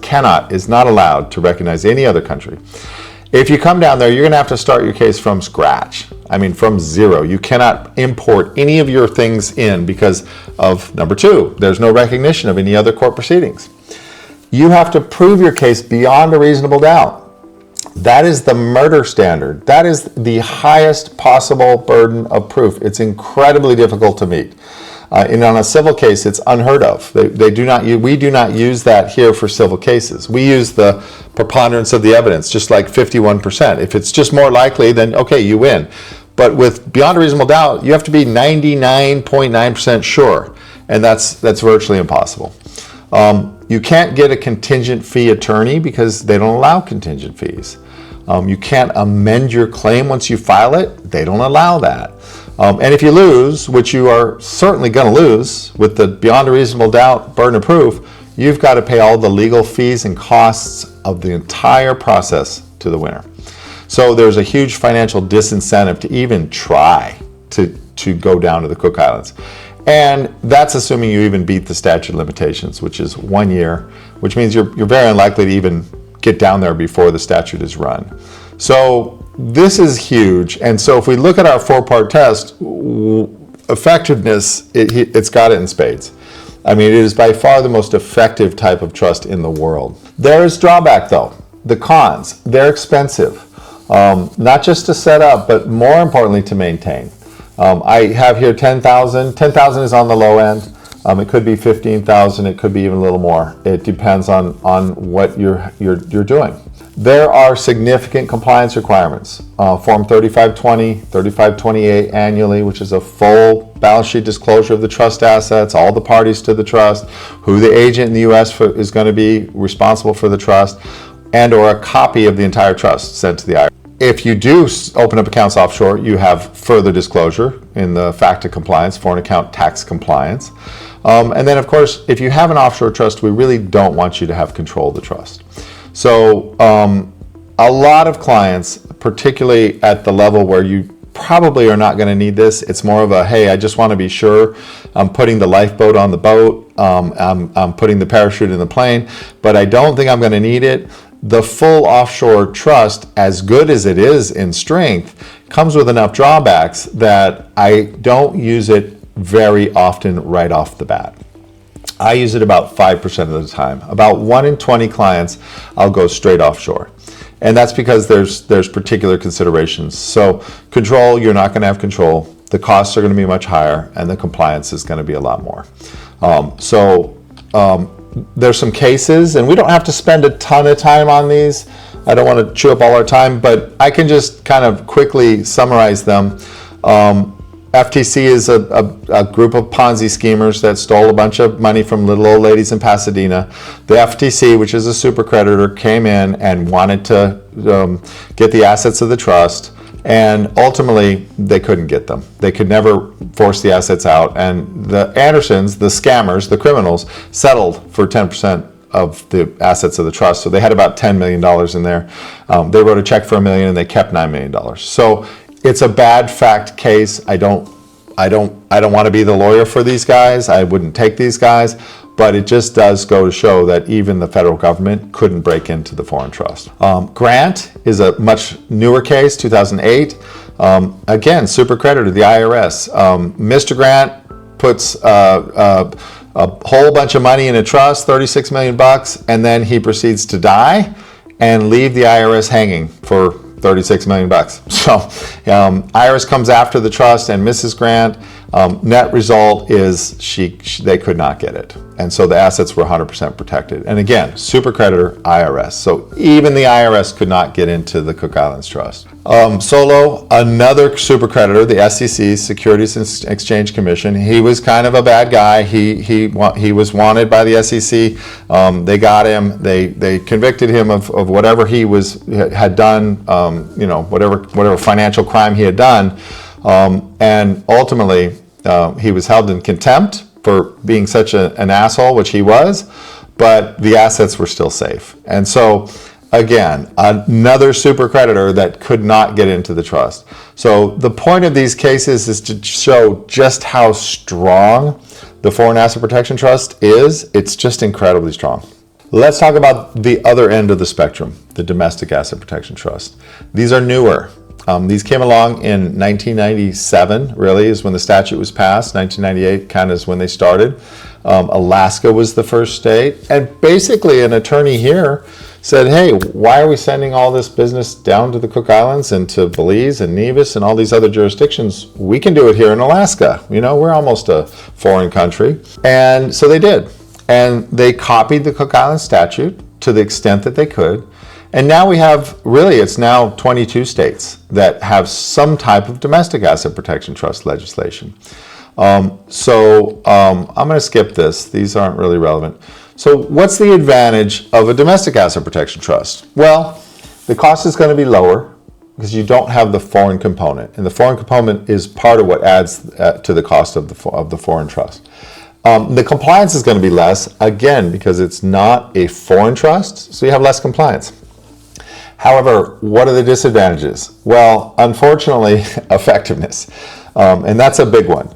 is not allowed to recognize any other country. If you come down there, you're going to have to start your case from scratch. I mean, from zero. You cannot import any of your things in because of number 2, there's no recognition of any other court proceedings. You have to prove your case beyond a reasonable doubt. That is the murder standard. That is the highest possible burden of proof. It's incredibly difficult to meet. And on a civil case, it's unheard of. We do not use that here for civil cases. We use the preponderance of the evidence, just like 51%. If it's just more likely, then okay, you win. But with beyond a reasonable doubt, you have to be 99.9% sure, and that's virtually impossible. You can't get a contingent fee attorney because they don't allow contingent fees. You can't amend your claim once you file it. They don't allow that. And if you lose, which you are certainly going to lose with the beyond a reasonable doubt burden of proof, you've got to pay all the legal fees and costs of the entire process to the winner. So there's a huge financial disincentive to even try to go down to the Cook Islands. And that's assuming you even beat the statute of limitations, which is 1 year, which means you're very unlikely to even get down there before the statute is run. So this is huge. And so if we look at our 4-part test, effectiveness, it's got it in spades. I mean, it is by far the most effective type of trust in the world. There is drawback though. The cons, they're expensive. Not just to set up, but more importantly to maintain. I have here 10,000. 10,000 is on the low end. It could be 15,000. It could be even a little more. It depends on what you're doing. There are significant compliance requirements. Form 3520, 3528 annually, which is a full balance sheet disclosure of the trust assets, all the parties to the trust, who the agent in the U.S. is going to be responsible for the trust, and or a copy of the entire trust sent to the IRS. If you do open up accounts offshore, you have further disclosure in the FACTA compliance, foreign account tax compliance. And then, of course, if you have an offshore trust, we really don't want you to have control of the trust. So a lot of clients, particularly at the level where you probably are not going to need this, it's more of a, hey, I just want to be sure I'm putting the lifeboat on the boat, I'm putting the parachute in the plane, but I don't think I'm going to need it. The full offshore trust, as good as it is in strength, comes with enough drawbacks that I don't use it very often right off the bat. I use it about 5% of the time. About 1 in 20 clients, I'll go straight offshore. And that's because there's particular considerations. So control, you're not going to have control. The costs are going to be much higher, and the compliance is going to be a lot more. There's some cases, and we don't have to spend a ton of time on these. I don't want to chew up all our time, but I can just kind of quickly summarize them. FTC is a group of Ponzi schemers that stole a bunch of money from little old ladies in Pasadena. The FTC, which is a super creditor, came in and wanted to get the assets of the trust, and ultimately they couldn't get them. They could never force the assets out, and the Andersons, the scammers, the criminals, settled for 10% of the assets of the trust. So they had about $10 million in there. They wrote a check for $1 million, and they kept $9 million. So it's a bad fact case. I don't want to be the lawyer for these guys. I wouldn't take these guys, but it just does go to show that even the federal government couldn't break into the foreign trust. Grant is a much newer case, 2008. Again, super creditor, the IRS. Mr. Grant puts a whole bunch of money in a trust, 36 million bucks, and then he proceeds to die and leave the IRS hanging for 36 million bucks. So IRS comes after the trust and Mrs. Grant. Net result is they could not get it. And so the assets were 100% protected. And again, super creditor, IRS. So even the IRS could not get into the Cook Islands Trust. Solo, another super creditor, the SEC, Securities and Exchange Commission. He was kind of a bad guy. He was wanted by the SEC. They got him. They convicted him of whatever he had done. Whatever financial crime he had done, and ultimately he was held in contempt for being such an asshole, which he was, but the assets were still safe. And so again, another super creditor that could not get into the trust. So the point of these cases is to show just how strong the Foreign Asset Protection Trust is. It's just incredibly strong. Let's talk about the other end of the spectrum, the Domestic Asset Protection Trust. These are newer. These came along in 1997, really, is when the statute was passed. 1998 kind of is when they started. Alaska was the first state. And basically an attorney here said, hey, why are we sending all this business down to the Cook Islands and to Belize and Nevis and all these other jurisdictions? We can do it here in Alaska. We're almost a foreign country. And so they did. And they copied the Cook Islands statute to the extent that they could. And now we have, it's now 22 states that have some type of domestic asset protection trust legislation. I'm going to skip this. These aren't really relevant. So what's the advantage of a domestic asset protection trust? Well, the cost is going to be lower because you don't have the foreign component. And the foreign component is part of what adds to the cost of the foreign trust. The compliance is going to be less, again, because it's not a foreign trust, so you have less compliance. However, what are the disadvantages? Well, unfortunately, effectiveness. And that's a big one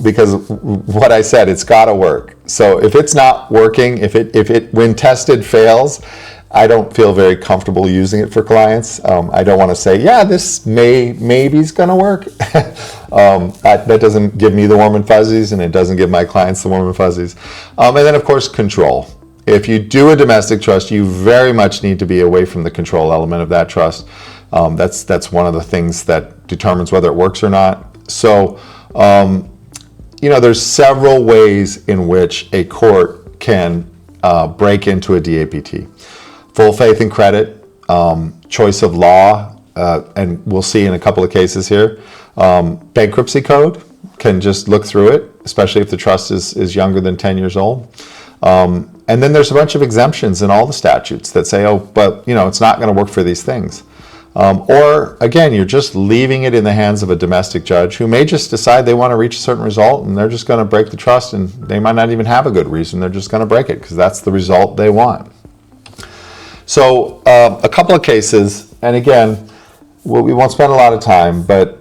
because what I said, it's got to work. So if it's not working, if it when tested fails, I don't feel very comfortable using it for clients. I don't want to say, yeah, this maybe is going to work. That doesn't give me the warm and fuzzies, and it doesn't give my clients the warm and fuzzies. And then, of course, control. If you do a domestic trust, you very much need to be away from the control element of that trust. That's one of the things that determines whether it works or not. So there's several ways in which a court can break into a DAPT. Full faith and credit, choice of law, and we'll see in a couple of cases here. Bankruptcy code can just look through it, especially if the trust is younger than 10 years old. And then there's a bunch of exemptions in all the statutes that say, oh, but it's not going to work for these things. Or again, you're just leaving it in the hands of a domestic judge who may just decide they want to reach a certain result, and they're just going to break the trust, and they might not even have a good reason. They're just going to break it because that's the result they want. So a couple of cases, and again, we won't spend a lot of time, but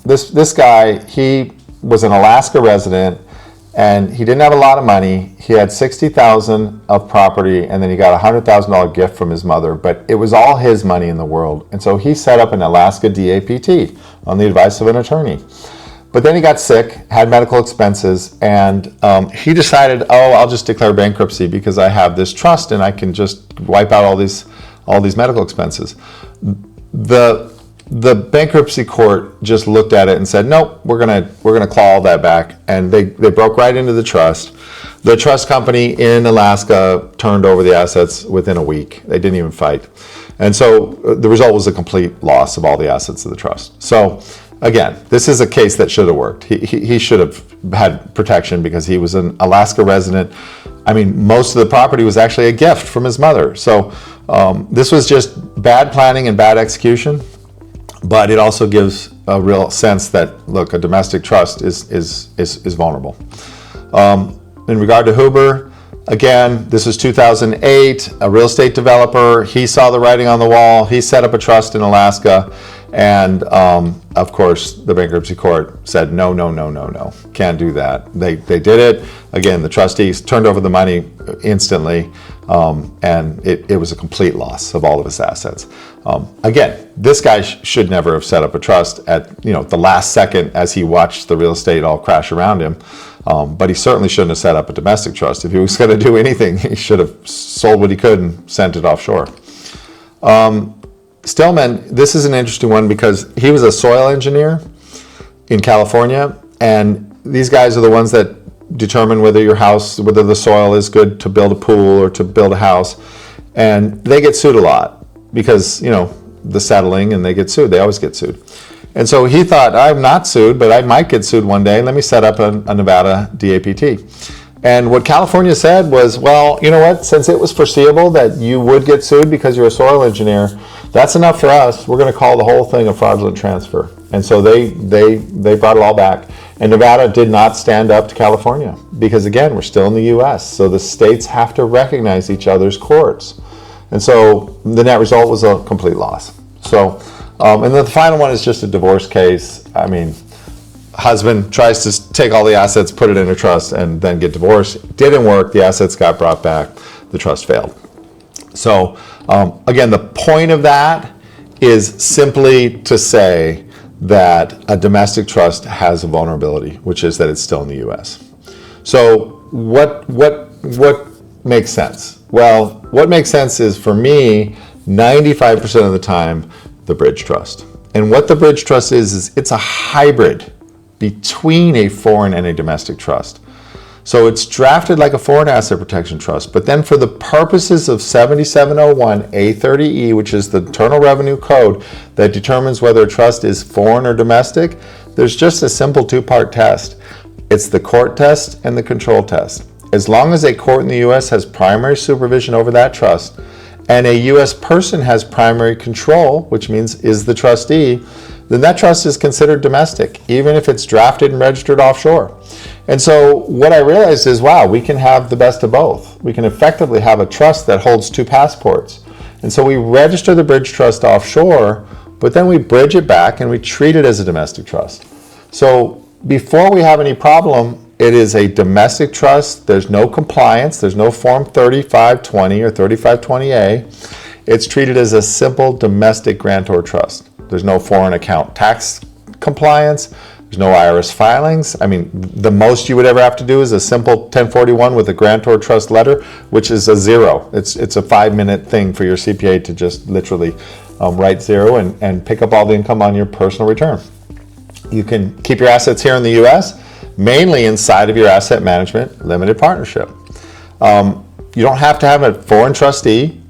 this guy, he was an Alaska resident, and he didn't have a lot of money. He had $60,000 of property, and then he got a $100,000 gift from his mother, but it was all his money in the world. And so he set up an Alaska DAPT on the advice of an attorney. But then he got sick, had medical expenses, and he decided, I'll just declare bankruptcy because I have this trust and I can just wipe out all these medical expenses. The bankruptcy court just looked at it and said, nope, we're gonna claw all that back, and they broke right into the trust. The trust company in Alaska turned over the assets within a week. They didn't even fight, and so the result was a complete loss of all the assets of the trust. So again, this is a case that should have worked. He should have had protection because he was an Alaska resident. I mean, most of the property was actually a gift from his mother. So this was just bad planning and bad execution. But it also gives a real sense that, look, a domestic trust is vulnerable. In regard to Huber, again, this was 2008, a real estate developer. He saw the writing on the wall. He set up a trust in Alaska. And of course, the bankruptcy court said, no, can't do that. They did it. Again, the trustees turned over the money instantly, and it was a complete loss of all of his assets. Again, this guy should never have set up a trust at the last second as he watched the real estate all crash around him. But he certainly shouldn't have set up a domestic trust. If he was going to do anything, he should have sold what he could and sent it offshore. Stillman, this is an interesting one because he was a soil engineer in California, and these guys are the ones that determine whether the soil is good to build a pool or to build a house, and they get sued a lot because the settling, and they get sued. They always get sued. And so he thought, I'm not sued, but I might get sued one day. Let me set up a Nevada DAPT. And what California said was, well, you know what? Since it was foreseeable that you would get sued because you're a soil engineer, that's enough for us. We're going to call the whole thing a fraudulent transfer. And so they brought it all back. And Nevada did not stand up to California because, again, we're still in the U.S. So the states have to recognize each other's courts. And so the net result was a complete loss. So, and then the final one is just a divorce case. I mean, husband tries to take all the assets, put it in a trust, and then get divorced. Didn't work. The assets got brought back. The trust failed. So again, the point of that is simply to say that a domestic trust has a vulnerability, which is that it's still in the U.S. So what makes sense? Well, what makes sense is, for me, 95% of the time, the bridge trust. And what the bridge trust is it's a hybrid between a foreign and a domestic trust. So it's drafted like a foreign asset protection trust, but then for the purposes of 7701 A30E, which is the Internal Revenue Code that determines whether a trust is foreign or domestic, there's just a simple two-part test. It's the court test and the control test. As long as a court in the U.S. has primary supervision over that trust, and a U.S. person has primary control, which means is the trustee, then that trust is considered domestic, even if it's drafted and registered offshore. And so what I realized is, wow, we can have the best of both. We can effectively have a trust that holds two passports. And so we register the bridge trust offshore, but then we bridge it back and we treat it as a domestic trust. So before we have any problem, it is a domestic trust. There's no compliance. There's no Form 3520 or 3520A. It's treated as a simple domestic grantor trust. There's no foreign account tax compliance. There's no IRS filings. I mean, the most you would ever have to do is a simple 1041 with a grantor trust letter, which is a zero. It's a 5-minute thing for your CPA to just literally write zero and pick up all the income on your personal return. You can keep your assets here in the U.S., mainly inside of your asset management limited partnership. You don't have to have a foreign trustee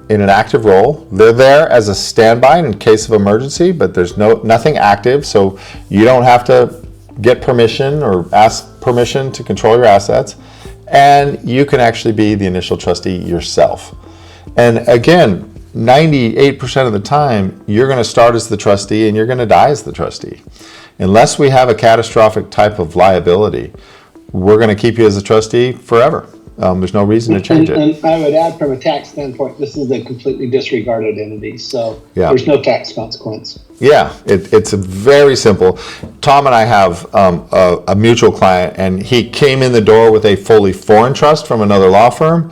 in an active role. They're there as a standby in case of emergency, but there's nothing active, so you don't have to get permission or ask permission to control your assets, and you can actually be the initial trustee yourself. And again, 98% of the time, you're going to start as the trustee and you're going to die as the trustee. Unless we have a catastrophic type of liability, we're going to keep you as a trustee forever. There's no reason to change it. And I would add, from a tax standpoint, this is a completely disregarded entity, so there's no tax consequence. Yeah, it's a very simple. Tom and I have a mutual client, and he came in the door with a fully foreign trust from another law firm,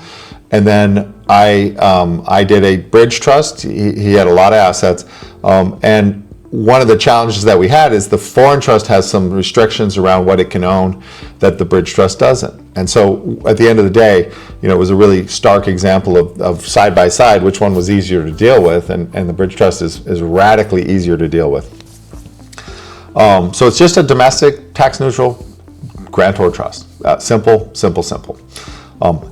and then I did a bridge trust. He had a lot of assets, and one of the challenges that we had is the foreign trust has some restrictions around what it can own that the bridge trust doesn't. And so at the end of the day, it was a really stark example of side by side, which one was easier to deal with, and the bridge trust is radically easier to deal with. So it's just a domestic, tax neutral grantor trust. Simple.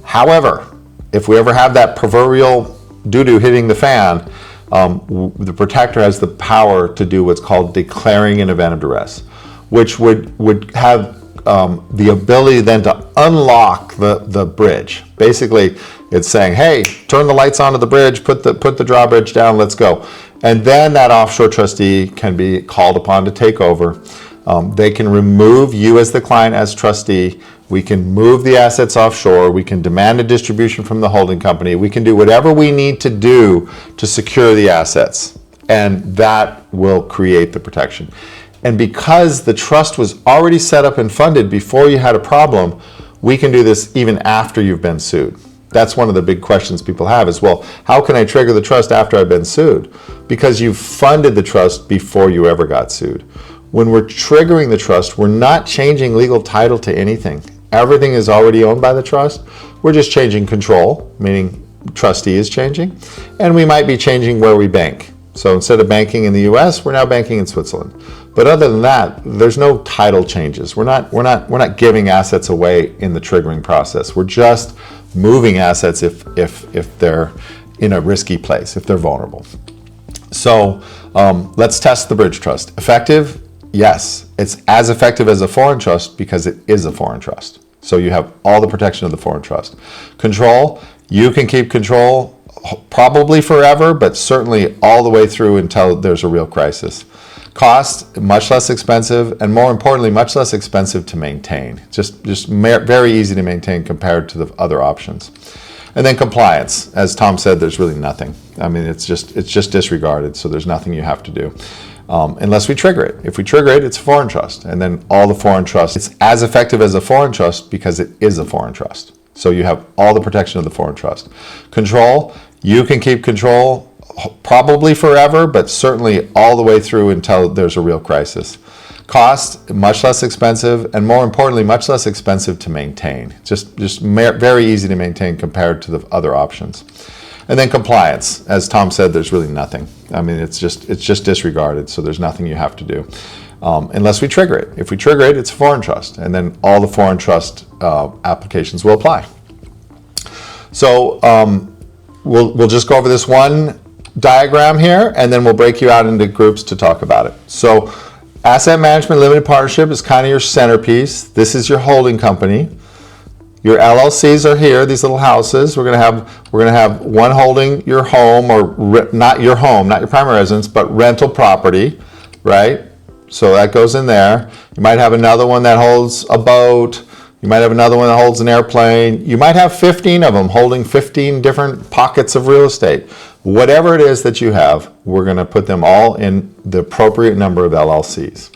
However, if we ever have that proverbial doo-doo hitting the fan, the protector has the power to do what's called declaring an event of duress, which would have the ability then to unlock the bridge. Basically, it's saying, hey, turn the lights onto the bridge, put the drawbridge down, let's go. And then that offshore trustee can be called upon to take over. They can remove you as the client as trustee. We can move the assets offshore. We can demand a distribution from the holding company. We can do whatever we need to do to secure the assets, and that will create the protection. And because the trust was already set up and funded before you had a problem, we can do this even after you've been sued. That's one of the big questions people have is, well, how can I trigger the trust after I've been sued? Because you've funded the trust before you ever got sued. When we're triggering the trust, we're not changing legal title to anything. Everything is already owned by the trust. We're just changing control, meaning trustee is changing, and we might be changing where we bank. So instead of banking in the US, we're now banking in Switzerland. But other than that, there's no title changes. We're not giving assets away in the triggering process. We're just moving assets if they're in a risky place, if they're vulnerable. So let's test the bridge trust. Effective? Yes, it's as effective as a foreign trust because it is a foreign trust. So you have all the protection of the foreign trust. Control, you can keep control probably forever, but certainly all the way through until there's a real crisis. Cost, much less expensive, and more importantly, much less expensive to maintain. Just very easy to maintain compared to the other options. And then compliance, as Tom said, there's really nothing. I mean, it's just disregarded, so there's nothing you have to do. Unless we trigger it. If we trigger it, it's a foreign trust. And then all the foreign trust, it's as effective as a foreign trust because it is a foreign trust. So you have all the protection of the foreign trust. Control, you can keep control probably forever, but certainly all the way through until there's a real crisis. Cost, much less expensive, and more importantly, much less expensive to maintain. Just very easy to maintain compared to the other options. And then compliance, as Tom said, there's really nothing. I mean, it's just disregarded, so there's nothing you have to do unless we trigger it. If we trigger it, it's a foreign trust, and then all the foreign trust applications will apply. So we'll just go over this one diagram here, and then we'll break you out into groups to talk about it. So asset management limited partnership is kind of your centerpiece. This is your holding company. Your LLCs are here, these little houses. We're gonna have one holding your home, or not your home, not your primary residence, but rental property, right? So that goes in there. You might have another one that holds a boat. You might have another one that holds an airplane. You might have 15 of them holding 15 different pockets of real estate. Whatever it is that you have, we're gonna put them all in the appropriate number of LLCs.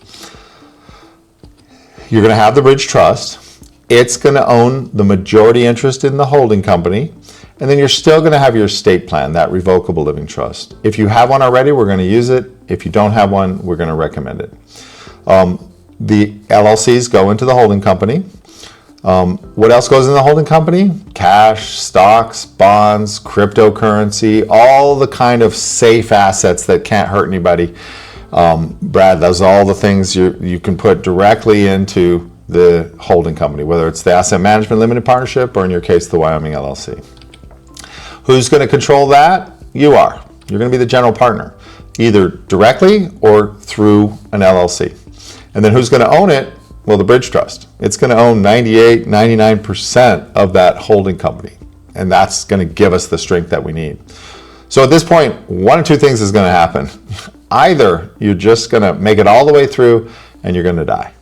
You're gonna have the bridge trust. It's going to own the majority interest in the holding company, and then you're still going to have your estate plan, that revocable living trust. If you have one already, we're going to use it. If you don't have one, we're going to recommend it. The LLCs go into the holding company. What else goes in the holding company? Cash, stocks, bonds, cryptocurrency, all the kind of safe assets that can't hurt anybody. Brad, those are all the things you can put directly into the holding company, whether it's the Asset Management Limited Partnership or in your case, the Wyoming LLC. Who's going to control that? You are. You're going to be the general partner, either directly or through an LLC. And then who's going to own it? Well, the Bridge Trust. It's going to own 98, 99% of that holding company. And that's going to give us the strength that we need. So at this point, one of two things is going to happen. Either you're just going to make it all the way through and you're going to die.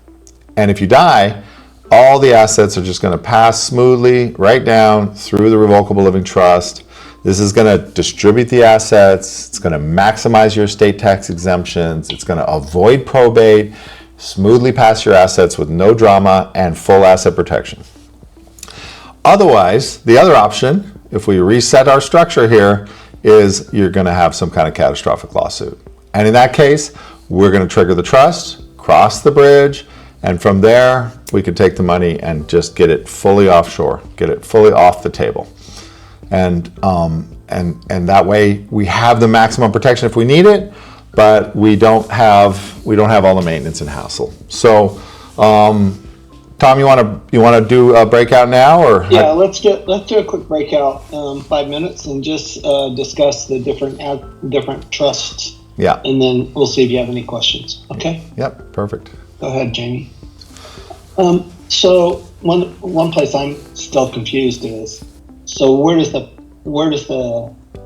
And if you die, all the assets are just going to pass smoothly right down through the Revocable Living Trust. This is going to distribute the assets. It's going to maximize your estate tax exemptions. It's going to avoid probate, smoothly pass your assets with no drama and full asset protection. Otherwise, the other option, if we reset our structure here, is you're going to have some kind of catastrophic lawsuit. And in that case, we're going to trigger the trust, cross the bridge, and from there, we can take the money and just get it fully offshore, get it fully off the table. And that way we have the maximum protection if we need it, but we don't have all the maintenance and hassle. So, Tom, you want to do a breakout now, or? Yeah, let's do a quick breakout, 5 minutes, and just discuss the different trusts. Yeah. And then we'll see if you have any questions. Okay. Yep. Perfect. Go ahead, Jamie. So one place I'm still confused is, so where does the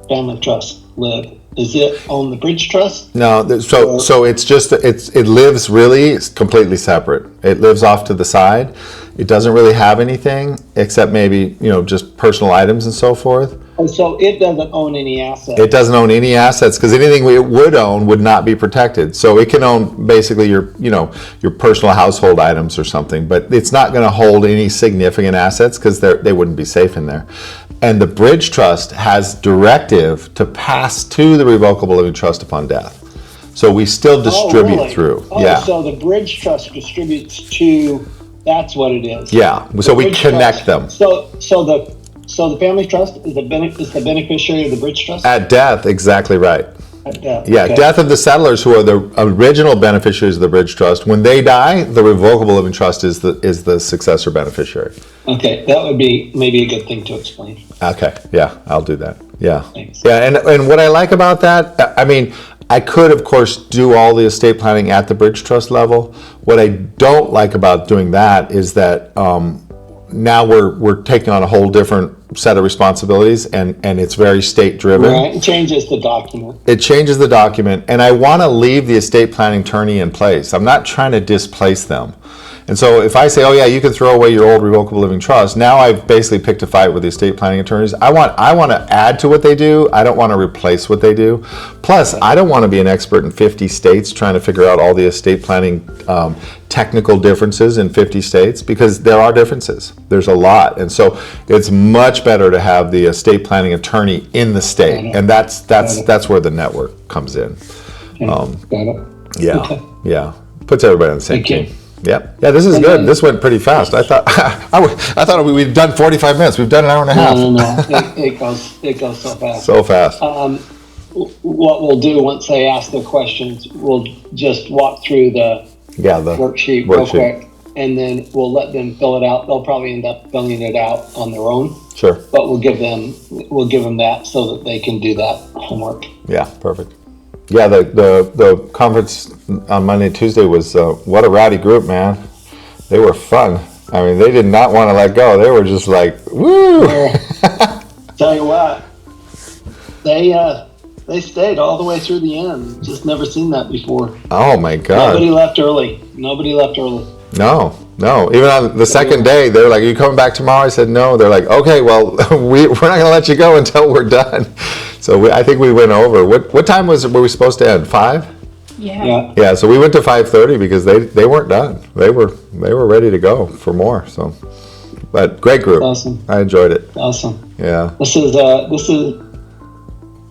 family trust live? Is it on the Bridge Trust? No, so it's just it lives really completely separate. It lives off to the side. It doesn't really have anything except maybe just personal items and so forth. Oh, so it doesn't own any assets. It doesn't own any assets because anything it would own would not be protected. So it can own basically your personal household items or something, but it's not going to hold any significant assets because they wouldn't be safe in there. And the Bridge Trust has directive to pass to the Revocable Living Trust upon death. So we still distribute through. Yeah. So the Bridge Trust distributes to. That's what it is. Yeah. So we connect them. So the family trust is the beneficiary of the Bridge Trust? At death, exactly right. At death. Yeah, Okay. death of the settlers who are the original beneficiaries of the Bridge Trust. When they die, the Revocable Living Trust is the successor beneficiary. Okay, that would be maybe a good thing to explain. Okay, yeah, I'll do that. Yeah. Thanks. Yeah, and what I like about that, I mean, I could, of course, do all the estate planning at the Bridge Trust level. What I don't like about doing that is that now we're taking on a whole different set of responsibilities, and it's very state driven. Right, it changes the document. It changes the document, and I want to leave the estate planning attorney in place. I'm not trying to displace them. And so if I say, oh yeah, you can throw away your old Revocable Living Trust, now I've basically picked a fight with the estate planning attorneys. I want to add to what they do. I don't want to replace what they do. Plus, I don't want to be an expert in 50 states trying to figure out all the estate planning technical differences in 50 states, because there are differences. There's a lot. And so it's much better to have the estate planning attorney in the state. And that's where the network comes in. Got it. Yeah. Okay. Yeah. Puts everybody on the same Thank you. team. Yep. Yeah, this is good. This went pretty fast. I thought we'd done 45 minutes. We've done an hour and a half. No. It goes so fast. So fast. What we'll do once they ask their questions, we'll just walk through the worksheet real quick, and then we'll let them fill it out. They'll probably end up filling it out on their own. Sure. But we'll give them that so that they can do that homework. Yeah, perfect. Yeah, the conference on Monday and Tuesday was what a rowdy group, man. They were fun. I mean, they did not want to let go. They were just like, woo! Tell you what, they stayed all the way through the end. Just never seen that before. Oh my God! Nobody left early. No. Even on the second day, they were like, "Are you coming back tomorrow?" I said, "No." They're like, "Okay, well, we're not going to let you go until we're done." So I think we went over. What time were we supposed to end? 5? Yeah. Yeah. So we went to 5:30 because they weren't done. They were ready to go for more. So, but great group. Awesome. I enjoyed it. Awesome. Yeah. This is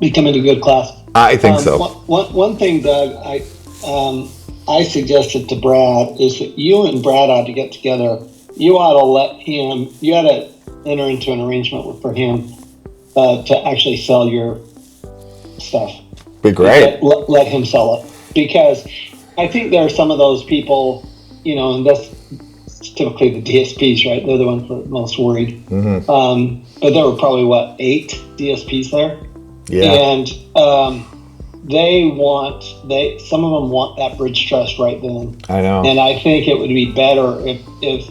becoming a good class. I think so. One thing, Doug, I suggested to Brad is that you and Brad ought to get together. You ought to enter into an arrangement for him to actually sell your stuff. Be great. Let him sell it, because I think there are some of those people, and this typically the DSPs, right? They're the ones that are most worried. But there were probably, 8 DSPs there? Yeah. And some of them want that bridge trust right then. I know. And I think it would be better if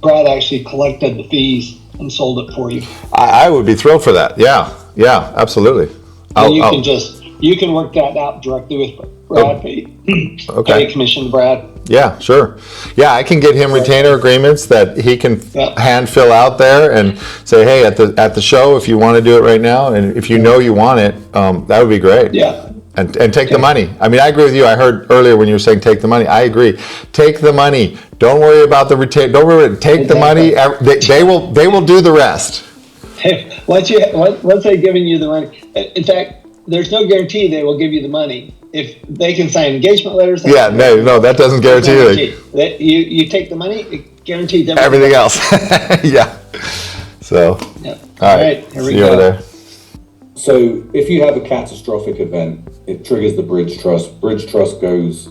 Brad actually collected the fees and sold it for you. I would be thrilled for that. Yeah, absolutely. You can work that out directly with Brad. Pay commission to Brad. Yeah, sure. Yeah, I can get him retainer agreements that he can hand fill out there and say, hey, at the show, if you want to do it right now, and if you know you want it, that would be great. Yeah. And take the money. I mean, I agree with you. I heard earlier when you were saying take the money. I agree. Take the money. Don't worry about the retain. Don't worry. Take the money. They will do the rest. Once they've given you the money, in fact, there's no guarantee they will give you the money. If they can sign engagement letters. No, that doesn't guarantee anything. You take the money, it guarantees everything else. Yeah. So, all right. Here we go. There. So if you have a catastrophic event, it triggers the bridge trust. Bridge trust goes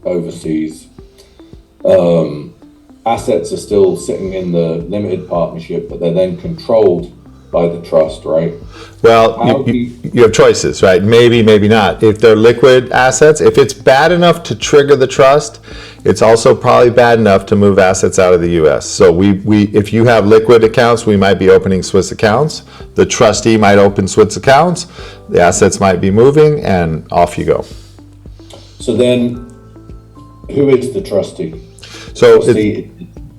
overseas. Assets are still sitting in the limited partnership, but they're then controlled by the trust, right? Well, you have choices, right? Maybe, maybe not. If they're liquid assets, if it's bad enough to trigger the trust, it's also probably bad enough to move assets out of the U.S. So if you have liquid accounts, we might be opening Swiss accounts. The trustee might open Swiss accounts. The assets might be moving, and off you go. So then, who is the trustee? So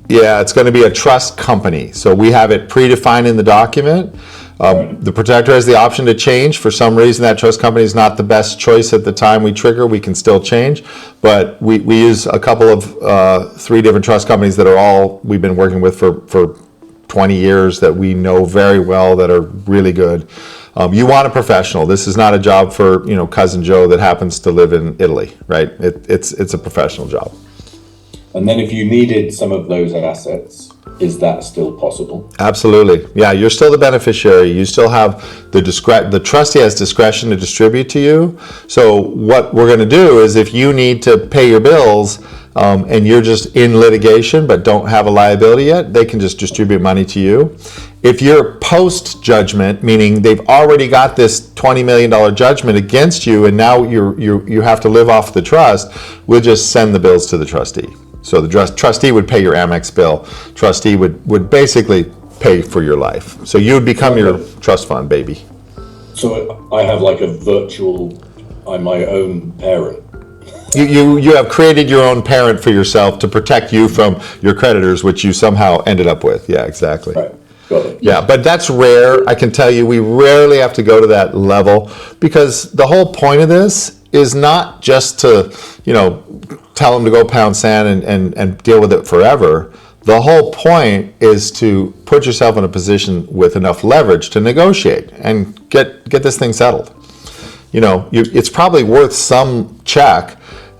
it's going to be a trust company. So we have it predefined in the document. The protector has the option to change. For some reason, that trust company is not the best choice at the time we trigger. We can still change. But we use a couple of 3 different trust companies that are all we've been working with for 20 years that we know very well, that are really good. You want a professional. This is not a job for cousin Joe that happens to live in Italy, right? It's a professional job. And then if you needed some of those assets, is that still possible? Absolutely. Yeah, you're still the beneficiary. You still have the trustee has discretion to distribute to you. So what we're going to do is if you need to pay your bills and you're just in litigation but don't have a liability yet, they can just distribute money to you. If you're post-judgment, meaning they've already got this $20 million judgment against you and now you have to live off the trust, we'll just send the bills to the trustee. So the trustee would pay your Amex bill. Trustee would basically pay for your life. So you would become your trust fund, baby. So I have like a virtual, I'm my own parent. You have created your own parent for yourself to protect you from your creditors, which you somehow ended up with. Yeah, exactly. Right. Got it. Yeah, but that's rare. I can tell you, we rarely have to go to that level because the whole point of this is not just to, tell them to go pound sand and deal with it forever. The whole point is to put yourself in a position with enough leverage to negotiate and get this thing settled. It's probably worth some check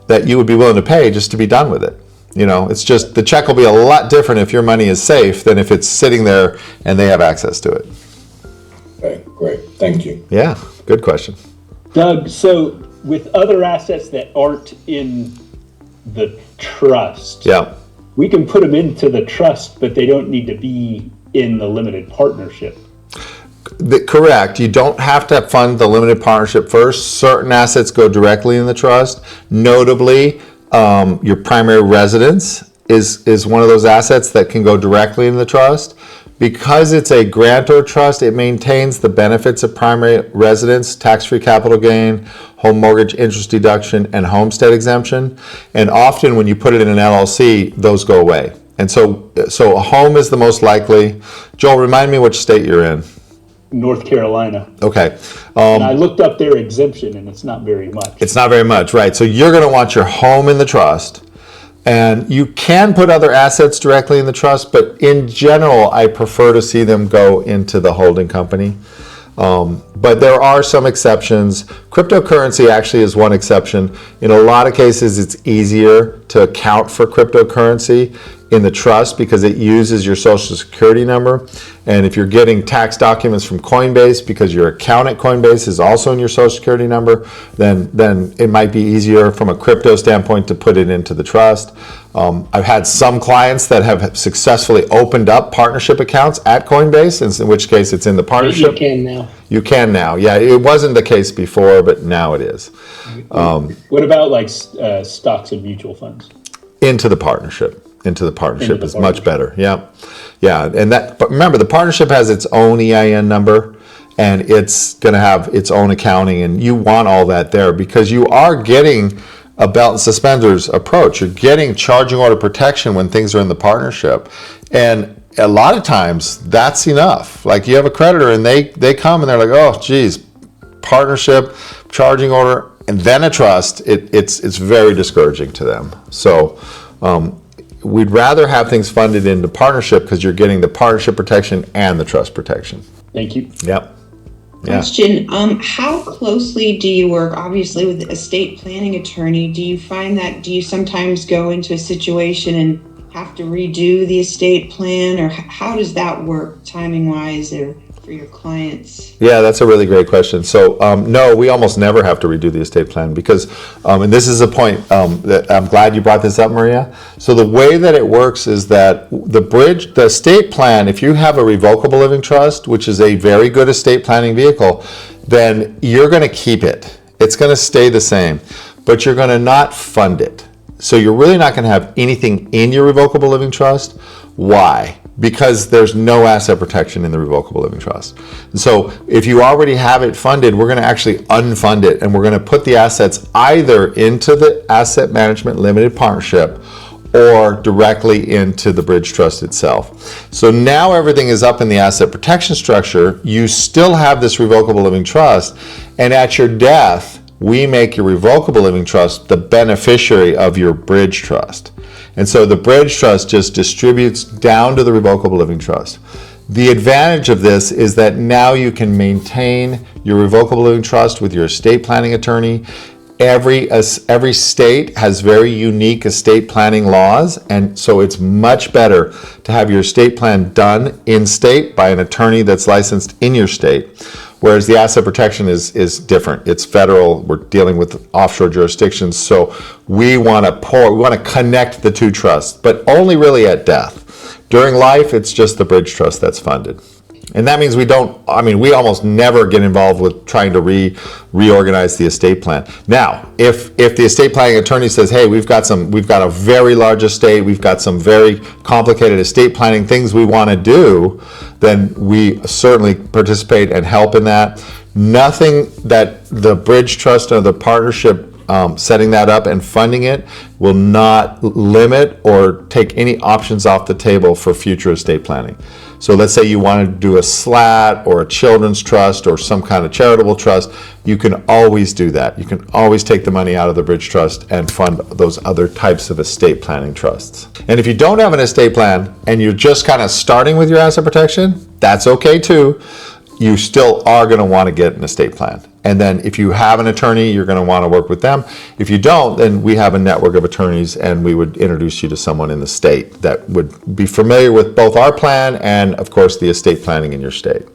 that you would be willing to pay just to be done with it. It's just the check will be a lot different if your money is safe than if it's sitting there and they have access to it. Okay, great. Thank you. Yeah, good question. Doug, so with other assets that aren't in the trust, we can put them into the trust, but they don't need to be in the limited partnership. Correct. You don't have to fund the limited partnership first. Certain assets go directly in the trust. Notably, your primary residence is one of those assets that can go directly in the trust. Because it's a grantor trust, it maintains the benefits of primary residence, tax-free capital gain, home mortgage interest deduction, and homestead exemption. And often when you put it in an LLC, those go away. And so a home is the most likely. Joel, remind me which state you're in. North Carolina. Okay. And I looked up their exemption, and it's not very much. It's not very much, right? So you're going to want your home in the trust. And you can put other assets directly in the trust, but in general, I prefer to see them go into the holding company. But there are some exceptions. Cryptocurrency actually is one exception. In a lot of cases, it's easier to account for cryptocurrency in the trust because it uses your social security number. And if you're getting tax documents from Coinbase because your account at Coinbase is also in your social security number, then it might be easier from a crypto standpoint to put it into the trust. I've had some clients that have successfully opened up partnership accounts at Coinbase, in which case it's in the partnership. You can now. You can now. Yeah, it wasn't the case before, but now it is. What about like stocks and mutual funds? Into the partnership is much better. Yeah. And but remember, the partnership has its own EIN number, and it's going to have its own accounting, and you want all that there because you are getting a belt and suspenders approach. You're getting charging order protection when things are in the partnership, and a lot of times that's enough. Like you have a creditor, and they come and they're like, oh, geez, partnership, charging order, and then a trust. It's very discouraging to them. So. We'd rather have things funded into partnership because you're getting the partnership protection and the trust protection. Thank you. Yep. Question, how closely do you work, obviously, with the estate planning attorney? Do you find that, do you sometimes go into a situation and have to redo the estate plan, or how does that work timing-wise or for your clients? Yeah, that's a really great question. So, no, we almost never have to redo the estate plan because, and this is a point that I'm glad you brought this up, Maria. So the way that it works is that the estate plan, if you have a revocable living trust, which is a very good estate planning vehicle, then you're going to keep it. It's going to stay the same, but you're going to not fund it. So you're really not going to have anything in your revocable living trust. Why? Because there's no asset protection in the revocable living trust. And so if you already have it funded, we're going to actually unfund it, and we're going to put the assets either into the asset management limited partnership or directly into the bridge trust itself. So now everything is up in the asset protection structure. You still have this revocable living trust, and at your death, we make your revocable living trust the beneficiary of your bridge trust. And so the bridge trust just distributes down to the revocable living trust. The advantage of this is that now you can maintain your revocable living trust with your estate planning attorney. Every state has very unique estate planning laws, and so it's much better to have your estate plan done in state by an attorney that's licensed in your state. Whereas the asset protection is different. It's federal. We're dealing with offshore jurisdictions. So we want to connect the two trusts, but only really at death. During life, it's just the bridge trust that's funded. And that means we almost never get involved with trying to reorganize the estate plan. Now, if the estate planning attorney says, hey, we've got a very large estate, we've got some very complicated estate planning things we want to do, then we certainly participate and help in that. Nothing that the bridge trust or the partnership setting that up and funding it will not limit or take any options off the table for future estate planning. So let's say you want to do a SLAT or a children's trust or some kind of charitable trust, you can always do that. You can always take the money out of the bridge trust and fund those other types of estate planning trusts. And if you don't have an estate plan and you're just kind of starting with your asset protection, that's okay too. You still are going to want to get an estate plan. And then if you have an attorney, you're going to want to work with them. If you don't, then we have a network of attorneys, and we would introduce you to someone in the state that would be familiar with both our plan and, of course, the estate planning in your state.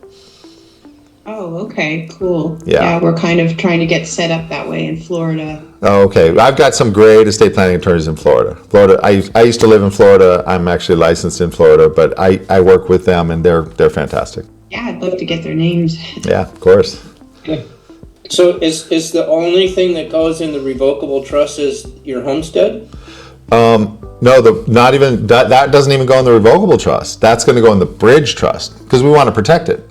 Oh, okay, cool. Yeah, we're kind of trying to get set up that way in Florida. Oh, okay. I've got some great estate planning attorneys in Florida. I used to live in Florida. I'm actually licensed in Florida, but I work with them, and they're fantastic. Yeah, I'd love to get their names. Yeah, of course. Okay. So is the only thing that goes in the revocable trust is your homestead? No, not even that doesn't even go in the revocable trust. That's going to go in the bridge trust because we want to protect it.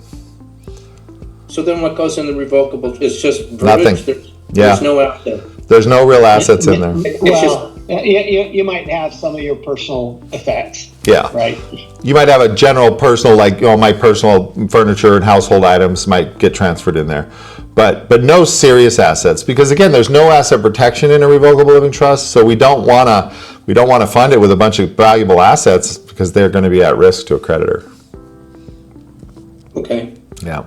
So then what goes in the revocable? It's just bridge? Nothing. There's no asset. There's no real assets in there. Well, you might have some of your personal effects. Yeah. Right. You might have a general personal, like, my personal furniture and household items might get transferred in there. But no serious assets, because again, there's no asset protection in a revocable living trust, so we don't want to fund it with a bunch of valuable assets because they're going to be at risk to a creditor. Okay. Yeah.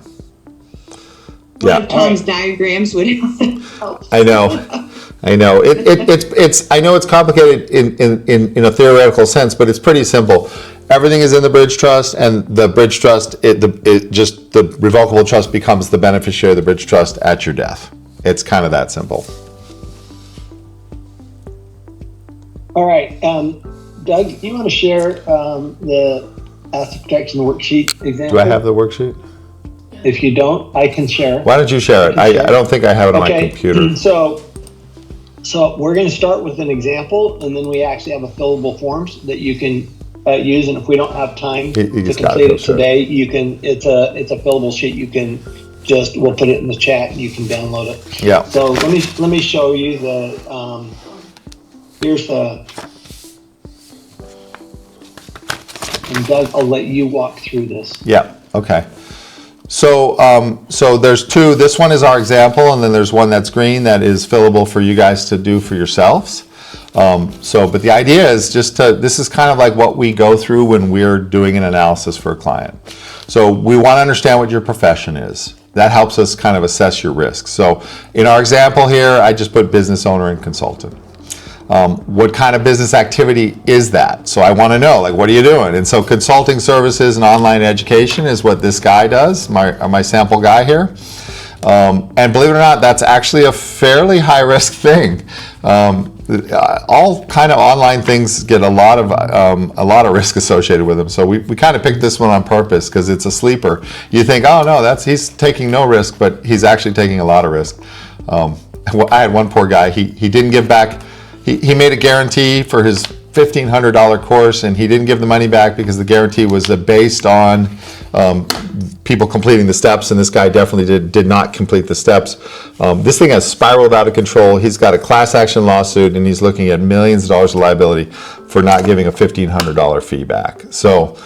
One of Tom's diagrams would help. I know. I know it's I know it's complicated in a theoretical sense, but it's pretty simple. Everything is in the bridge trust, and the bridge trust, the revocable trust becomes the beneficiary of the bridge trust at your death. It's kind of that simple. All right, Doug, do you want to share the asset protection worksheet example? Do I have the worksheet? If you don't, I can share. Why don't you share it? I don't think I have it on my computer. So we're going to start with an example, and then we actually have a fillable forms that you can use. And if we don't have time to complete it today, you can. It's a fillable sheet. You can we'll put it in the chat, and you can download it. Yeah. So let me show you the. Here's the. And Doug, I'll let you walk through this. Yeah. Okay. So there's two. This one is our example, and then there's one that's green that is fillable for you guys to do for yourselves. But the idea is this is kind of like what we go through when we're doing an analysis for a client. So we want to understand what your profession is. That helps us kind of assess your risk. So in our example here, I just put business owner and consultant. What kind of business activity is that? So I want to know, like, what are you doing? And so consulting services and online education is what this guy does, my sample guy here. And believe it or not, that's actually a fairly high risk thing. All kind of online things get a lot of risk associated with them. So we kind of picked this one on purpose because it's a sleeper. You think, oh no, he's taking no risk, but he's actually taking a lot of risk. I had one poor guy. He didn't give back. He made a guarantee for his $1,500 course, and he didn't give the money back because the guarantee was based on people completing the steps, and this guy definitely did not complete the steps. This thing has spiraled out of control. He's got a class action lawsuit, and he's looking at millions of dollars of liability for not giving a $1,500 fee back. So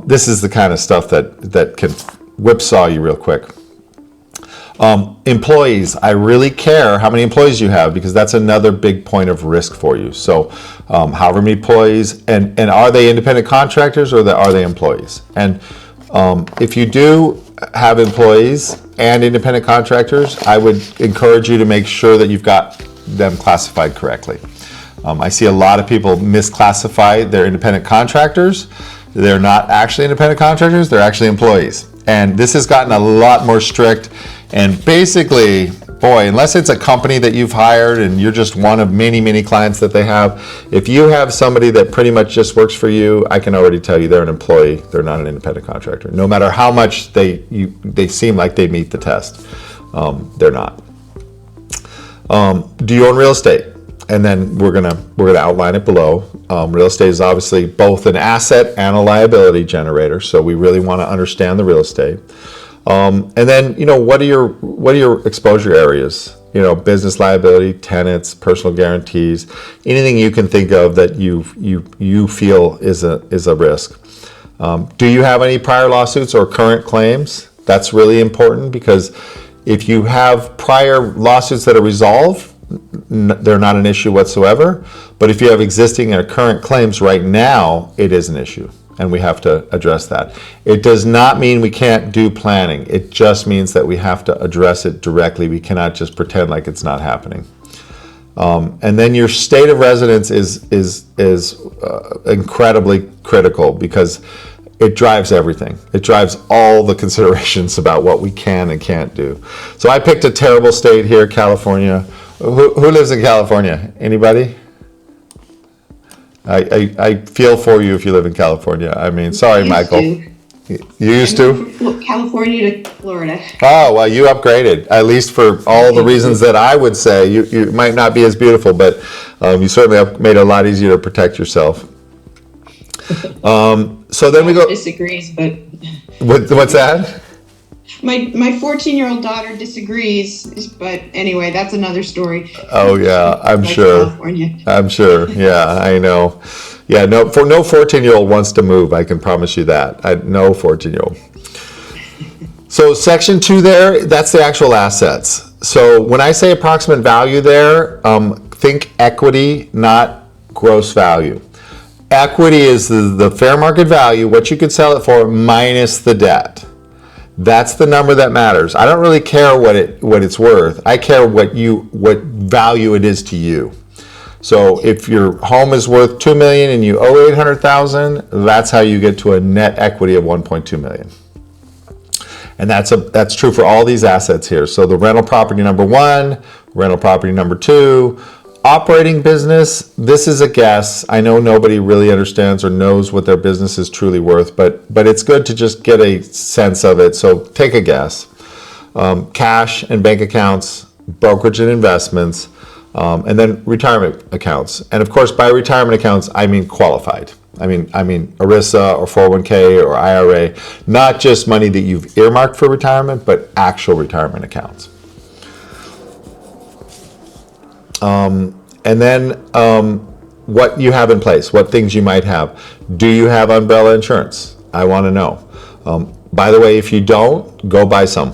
this is the kind of stuff that can whipsaw you real quick. Employees, I really care how many employees you have because that's another big point of risk for you. So however many employees, and are they independent contractors or are they employees? And if you do have employees and independent contractors, I would encourage you to make sure that you've got them classified correctly. I see a lot of people misclassify their independent contractors. They're not actually independent contractors, they're actually employees. And this has gotten a lot more strict. And basically, boy, unless it's a company that you've hired and you're just one of many, many clients that they have, if you have somebody that pretty much just works for you, I can already tell you they're an employee, they're not an independent contractor. No matter how much they seem like they meet the test, they're not. Do you own real estate? And then we're gonna outline it below. Real estate is obviously both an asset and a liability generator, so we really want to understand the real estate. And then, what are your exposure areas? Business liability, tenants, personal guarantees, anything you can think of that you feel is a risk. Do you have any prior lawsuits or current claims? That's really important because if you have prior lawsuits that are resolved, they're not an issue whatsoever. But if you have existing or current claims right now, it is an issue. And we have to address that. It does not mean we can't do planning. It just means that we have to address it directly. We cannot just pretend like it's not happening. And then your state of residence is incredibly critical because it drives everything. It drives all the considerations about what we can and can't do. So I picked a terrible state here, California. Who lives in California? Anybody? I feel for you if you live in California. I mean, sorry, Michael. You used to? California to Florida. Oh, well, you upgraded, at least for all the reasons that I would say. You might not be as beautiful, but you certainly have made it a lot easier to protect yourself. So then we go. Disagrees, but. What's that? My 14-year-old daughter disagrees, but anyway, that's another story. Oh yeah, I'm sure. California. I'm sure. Yeah, I know. Yeah, no 14-year-old wants to move. I can promise you that. No 14-year-old. So section 2 there, that's the actual assets. So when I say approximate value there, think equity, not gross value. Equity is the fair market value, what you could sell it for minus the debt. That's the number that matters. I don't really care what it's worth. I care what value it is to you. So if your home is worth $2 million and you owe $800,000, that's how you get to a net equity of $1.2 million. And that's true for all these assets here. So the rental property number 1, rental property number 2, operating business, this is a guess. I know nobody really understands or knows what their business is truly worth, but it's good to just get a sense of it. So take a guess. Cash and bank accounts, brokerage and investments, and then retirement accounts. And of course, by retirement accounts, I mean qualified. I mean ERISA or 401k or IRA, not just money that you've earmarked for retirement, but actual retirement accounts. And then what you have in place, what things you might have. Do you have umbrella insurance? I want to know. By the way, if you don't, go buy some.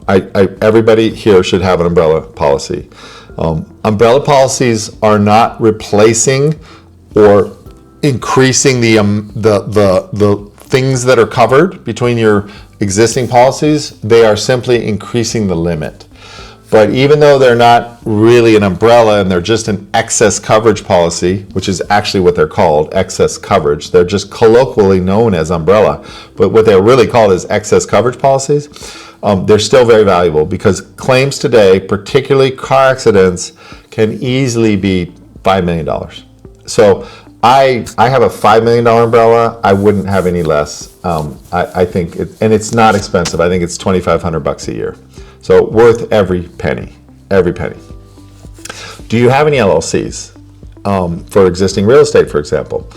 Everybody here should have an umbrella policy. Umbrella policies are not replacing or increasing the things that are covered between your existing policies. They are simply increasing the limit. But even though they're not really an umbrella and they're just an excess coverage policy, which is actually what they're called, excess coverage, they're just colloquially known as umbrella, but what they're really called is excess coverage policies, they're still very valuable because claims today, particularly car accidents, can easily be $5 million. So I have a $5 million umbrella. I wouldn't have any less. I think, and it's not expensive. I think it's $2,500 a year. So worth every penny, every penny. Do you have any LLCs for existing real estate, for example?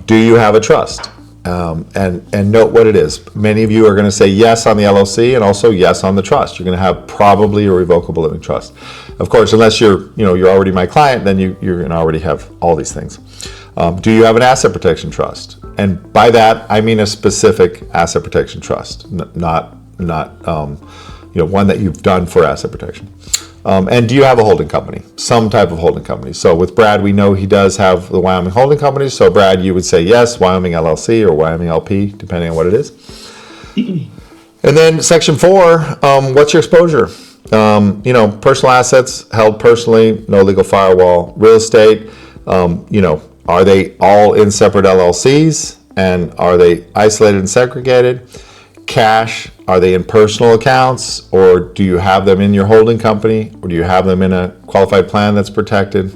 Do you have a trust? And note what it is. Many of you are going to say yes on the LLC and also yes on the trust. You're going to have probably a revocable living trust. Of course, unless you're already my client, then you're going to already have all these things. Do you have an asset protection trust? And by that, I mean a specific asset protection trust, not one that you've done for asset protection. And do you have a holding company, some type of holding company? So with Brad, we know he does have the Wyoming holding company. So Brad, you would say yes, Wyoming LLC or Wyoming LP, depending on what it is. And then section 4, what's your exposure? Personal assets held personally, no legal firewall. Real estate, are they all in separate LLCs and are they isolated and segregated? Cash, are they in personal accounts or do you have them in your holding company or do you have them in a qualified plan that's protected?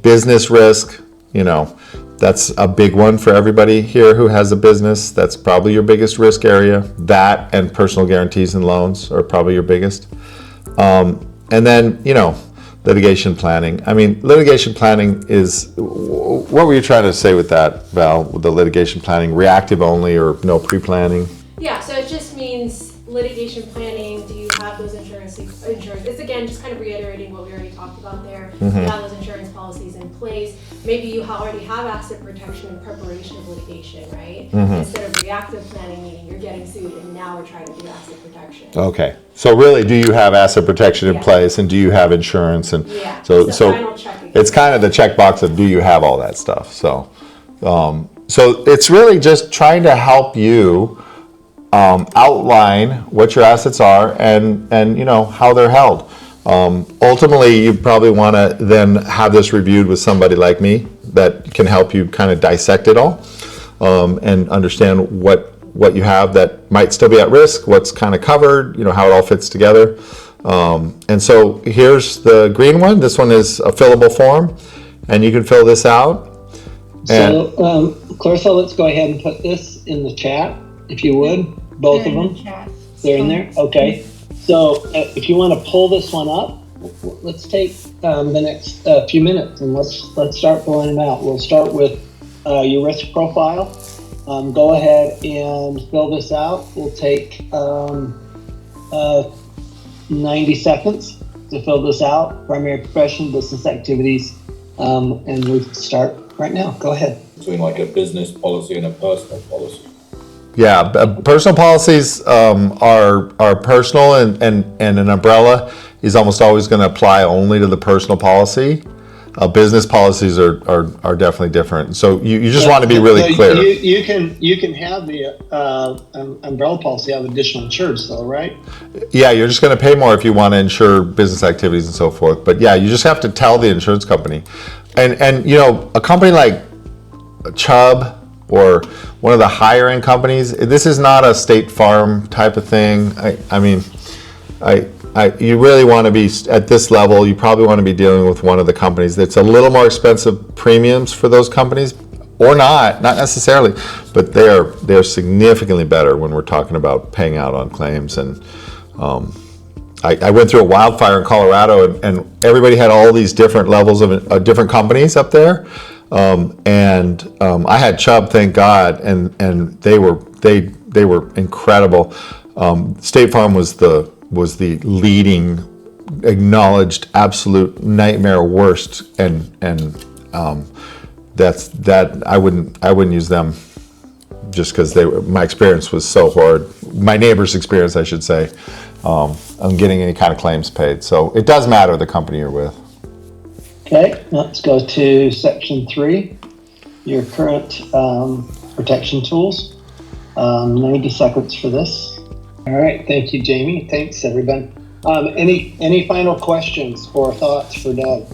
Business risk, that's a big one for everybody here who has a business. That's probably your biggest risk area. That and personal guarantees and loans are probably your biggest. And then, litigation planning. I mean, litigation planning is, what were you trying to say with that, Val, with the litigation planning? Reactive only or no pre-planning? Yeah, so it just means litigation planning. Do you have those insurance? It's again just kind of reiterating what we already talked about there. You have those insurance policies in place. Maybe you already have asset protection in preparation of litigation, right? Instead of reactive planning, meaning you're getting sued and now we're trying to do asset protection. Okay, so really, do you have asset protection in place and do you have insurance? And so it's kind of the checkbox of do you have all that stuff. So it's really just trying to help you outline what your assets are and how they're held. Ultimately, you probably want to then have this reviewed with somebody like me that can help you kind of dissect it all and understand what you have that might still be at risk, what's kind of covered, how it all fits together. And so here's the green one. This one is a fillable form, and you can fill this out. So, Clarissa, let's go ahead and put this in the chat, if you would. Both of them. They're in there? Okay. So if you want to pull this one up, let's take the next few minutes and let's start pulling them out. We'll start with your risk profile. Go ahead and fill this out. We'll take 90 seconds to fill this out. Primary profession, business activities, and we start right now. Go ahead. Between like a business policy and a personal policy. Yeah, personal policies are personal, and an umbrella is almost always going to apply only to the personal policy. Business policies are definitely different. So you just want to be really clear. You can have the umbrella policy have additional insurance though, right? Yeah, you're just going to pay more if you want to insure business activities and so forth. But yeah, you just have to tell the insurance company. And you know, a company like Chubb or one of the higher end companies, this is not a State Farm type of thing. I mean, you really want to be at this level. You probably want to be dealing with one of the companies that's a little more expensive premiums for those companies, or not necessarily, but they're significantly better when we're talking about paying out on claims. And I went through a wildfire in Colorado, and everybody had all these different levels of different companies up there. I had Chubb, thank God, and they were incredible. State Farm was the leading, acknowledged, absolute nightmare worst, and I wouldn't use them just because my experience was so hard. My neighbor's experience, I should say, on getting any kind of claims paid. So it does matter the company you're with. Okay, let's go to section 3, your current protection tools. 90 seconds for this. All right, thank you, Jamie. Thanks, everyone. Any final questions or thoughts for Doug?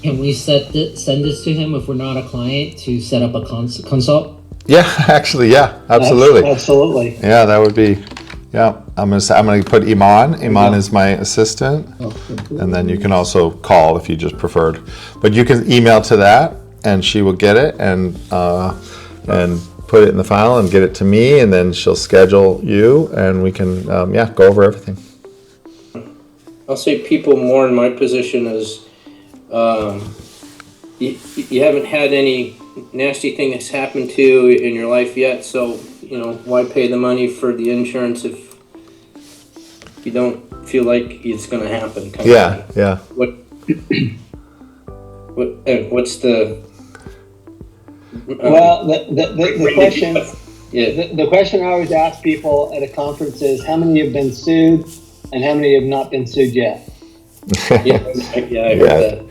Can we send this to him if we're not a client to set up a consult? Yeah, actually, yeah, absolutely. Absolutely. Yeah, that would be. Yeah, I'm gonna put Iman. Iman is my assistant, and then you can also call if you just preferred. But you can email to that, and she will get it and put it in the file and get it to me, and then she'll schedule you, and we can go over everything. I'll say people more in my position is you haven't had any nasty thing that's happened to you in your life yet, so you know, why pay the money for the insurance if you don't feel like it's going to happen? Yeah. What's the well, the question, the question I always ask people at a conference is, how many have been sued and how many have not been sued yet? I heard that.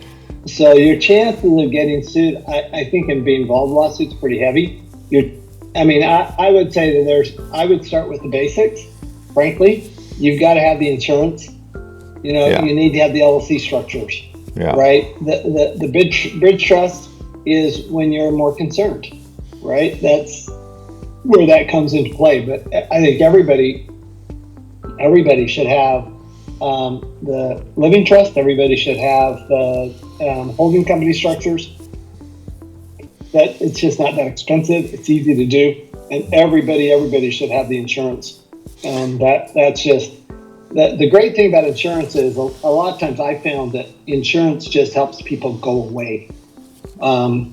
So your chances of getting sued, I think, and being involved in lawsuits is pretty heavy. I would say that I would start with the basics, frankly. You've got to have the insurance. You need to have the LLC structures, right? The bridge trust is when you're more concerned, right? That's where that comes into play. But I think everybody should have the living trust. Everybody should have the holding company structures. That it's just not that expensive. It's easy to do, and everybody should have the insurance. And that's just the great thing about insurance is a lot of times I found that insurance just helps people go away,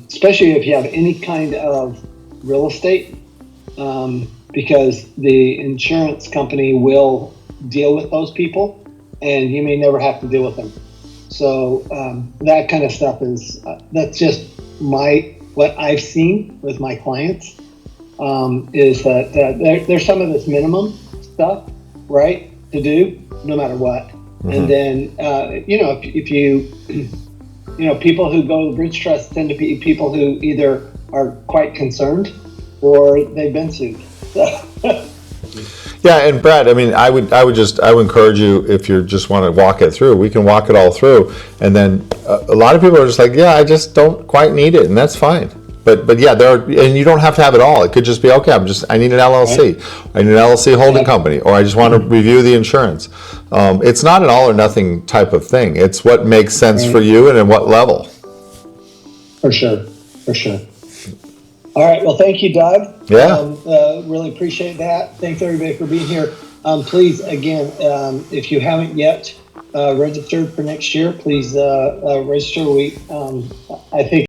especially if you have any kind of real estate, because the insurance company will deal with those people, and you may never have to deal with them. So that kind of stuff that's just what I've seen with my clients, is that there's some of this minimum stuff, right, to do no matter what. Mm-hmm. And then, if you, people who go to the bridge trust tend to be people who either are quite concerned or they've been sued. Yeah, and Brad, I would encourage you, if you just want to walk it through, we can walk it all through, and then a lot of people are just like, yeah, I just don't quite need it, and that's fine. But yeah, and you don't have to have it all. It could just be, okay, I need an LLC. Right. I need an LLC holding company, or I just want to review the insurance. It's not an all or nothing type of thing. It's what makes sense for you and at what level. For sure. All right. Well, thank you, Doug. Yeah. Really appreciate that. Thanks everybody for being here. Please, again, if you haven't yet registered for next year, please register. I think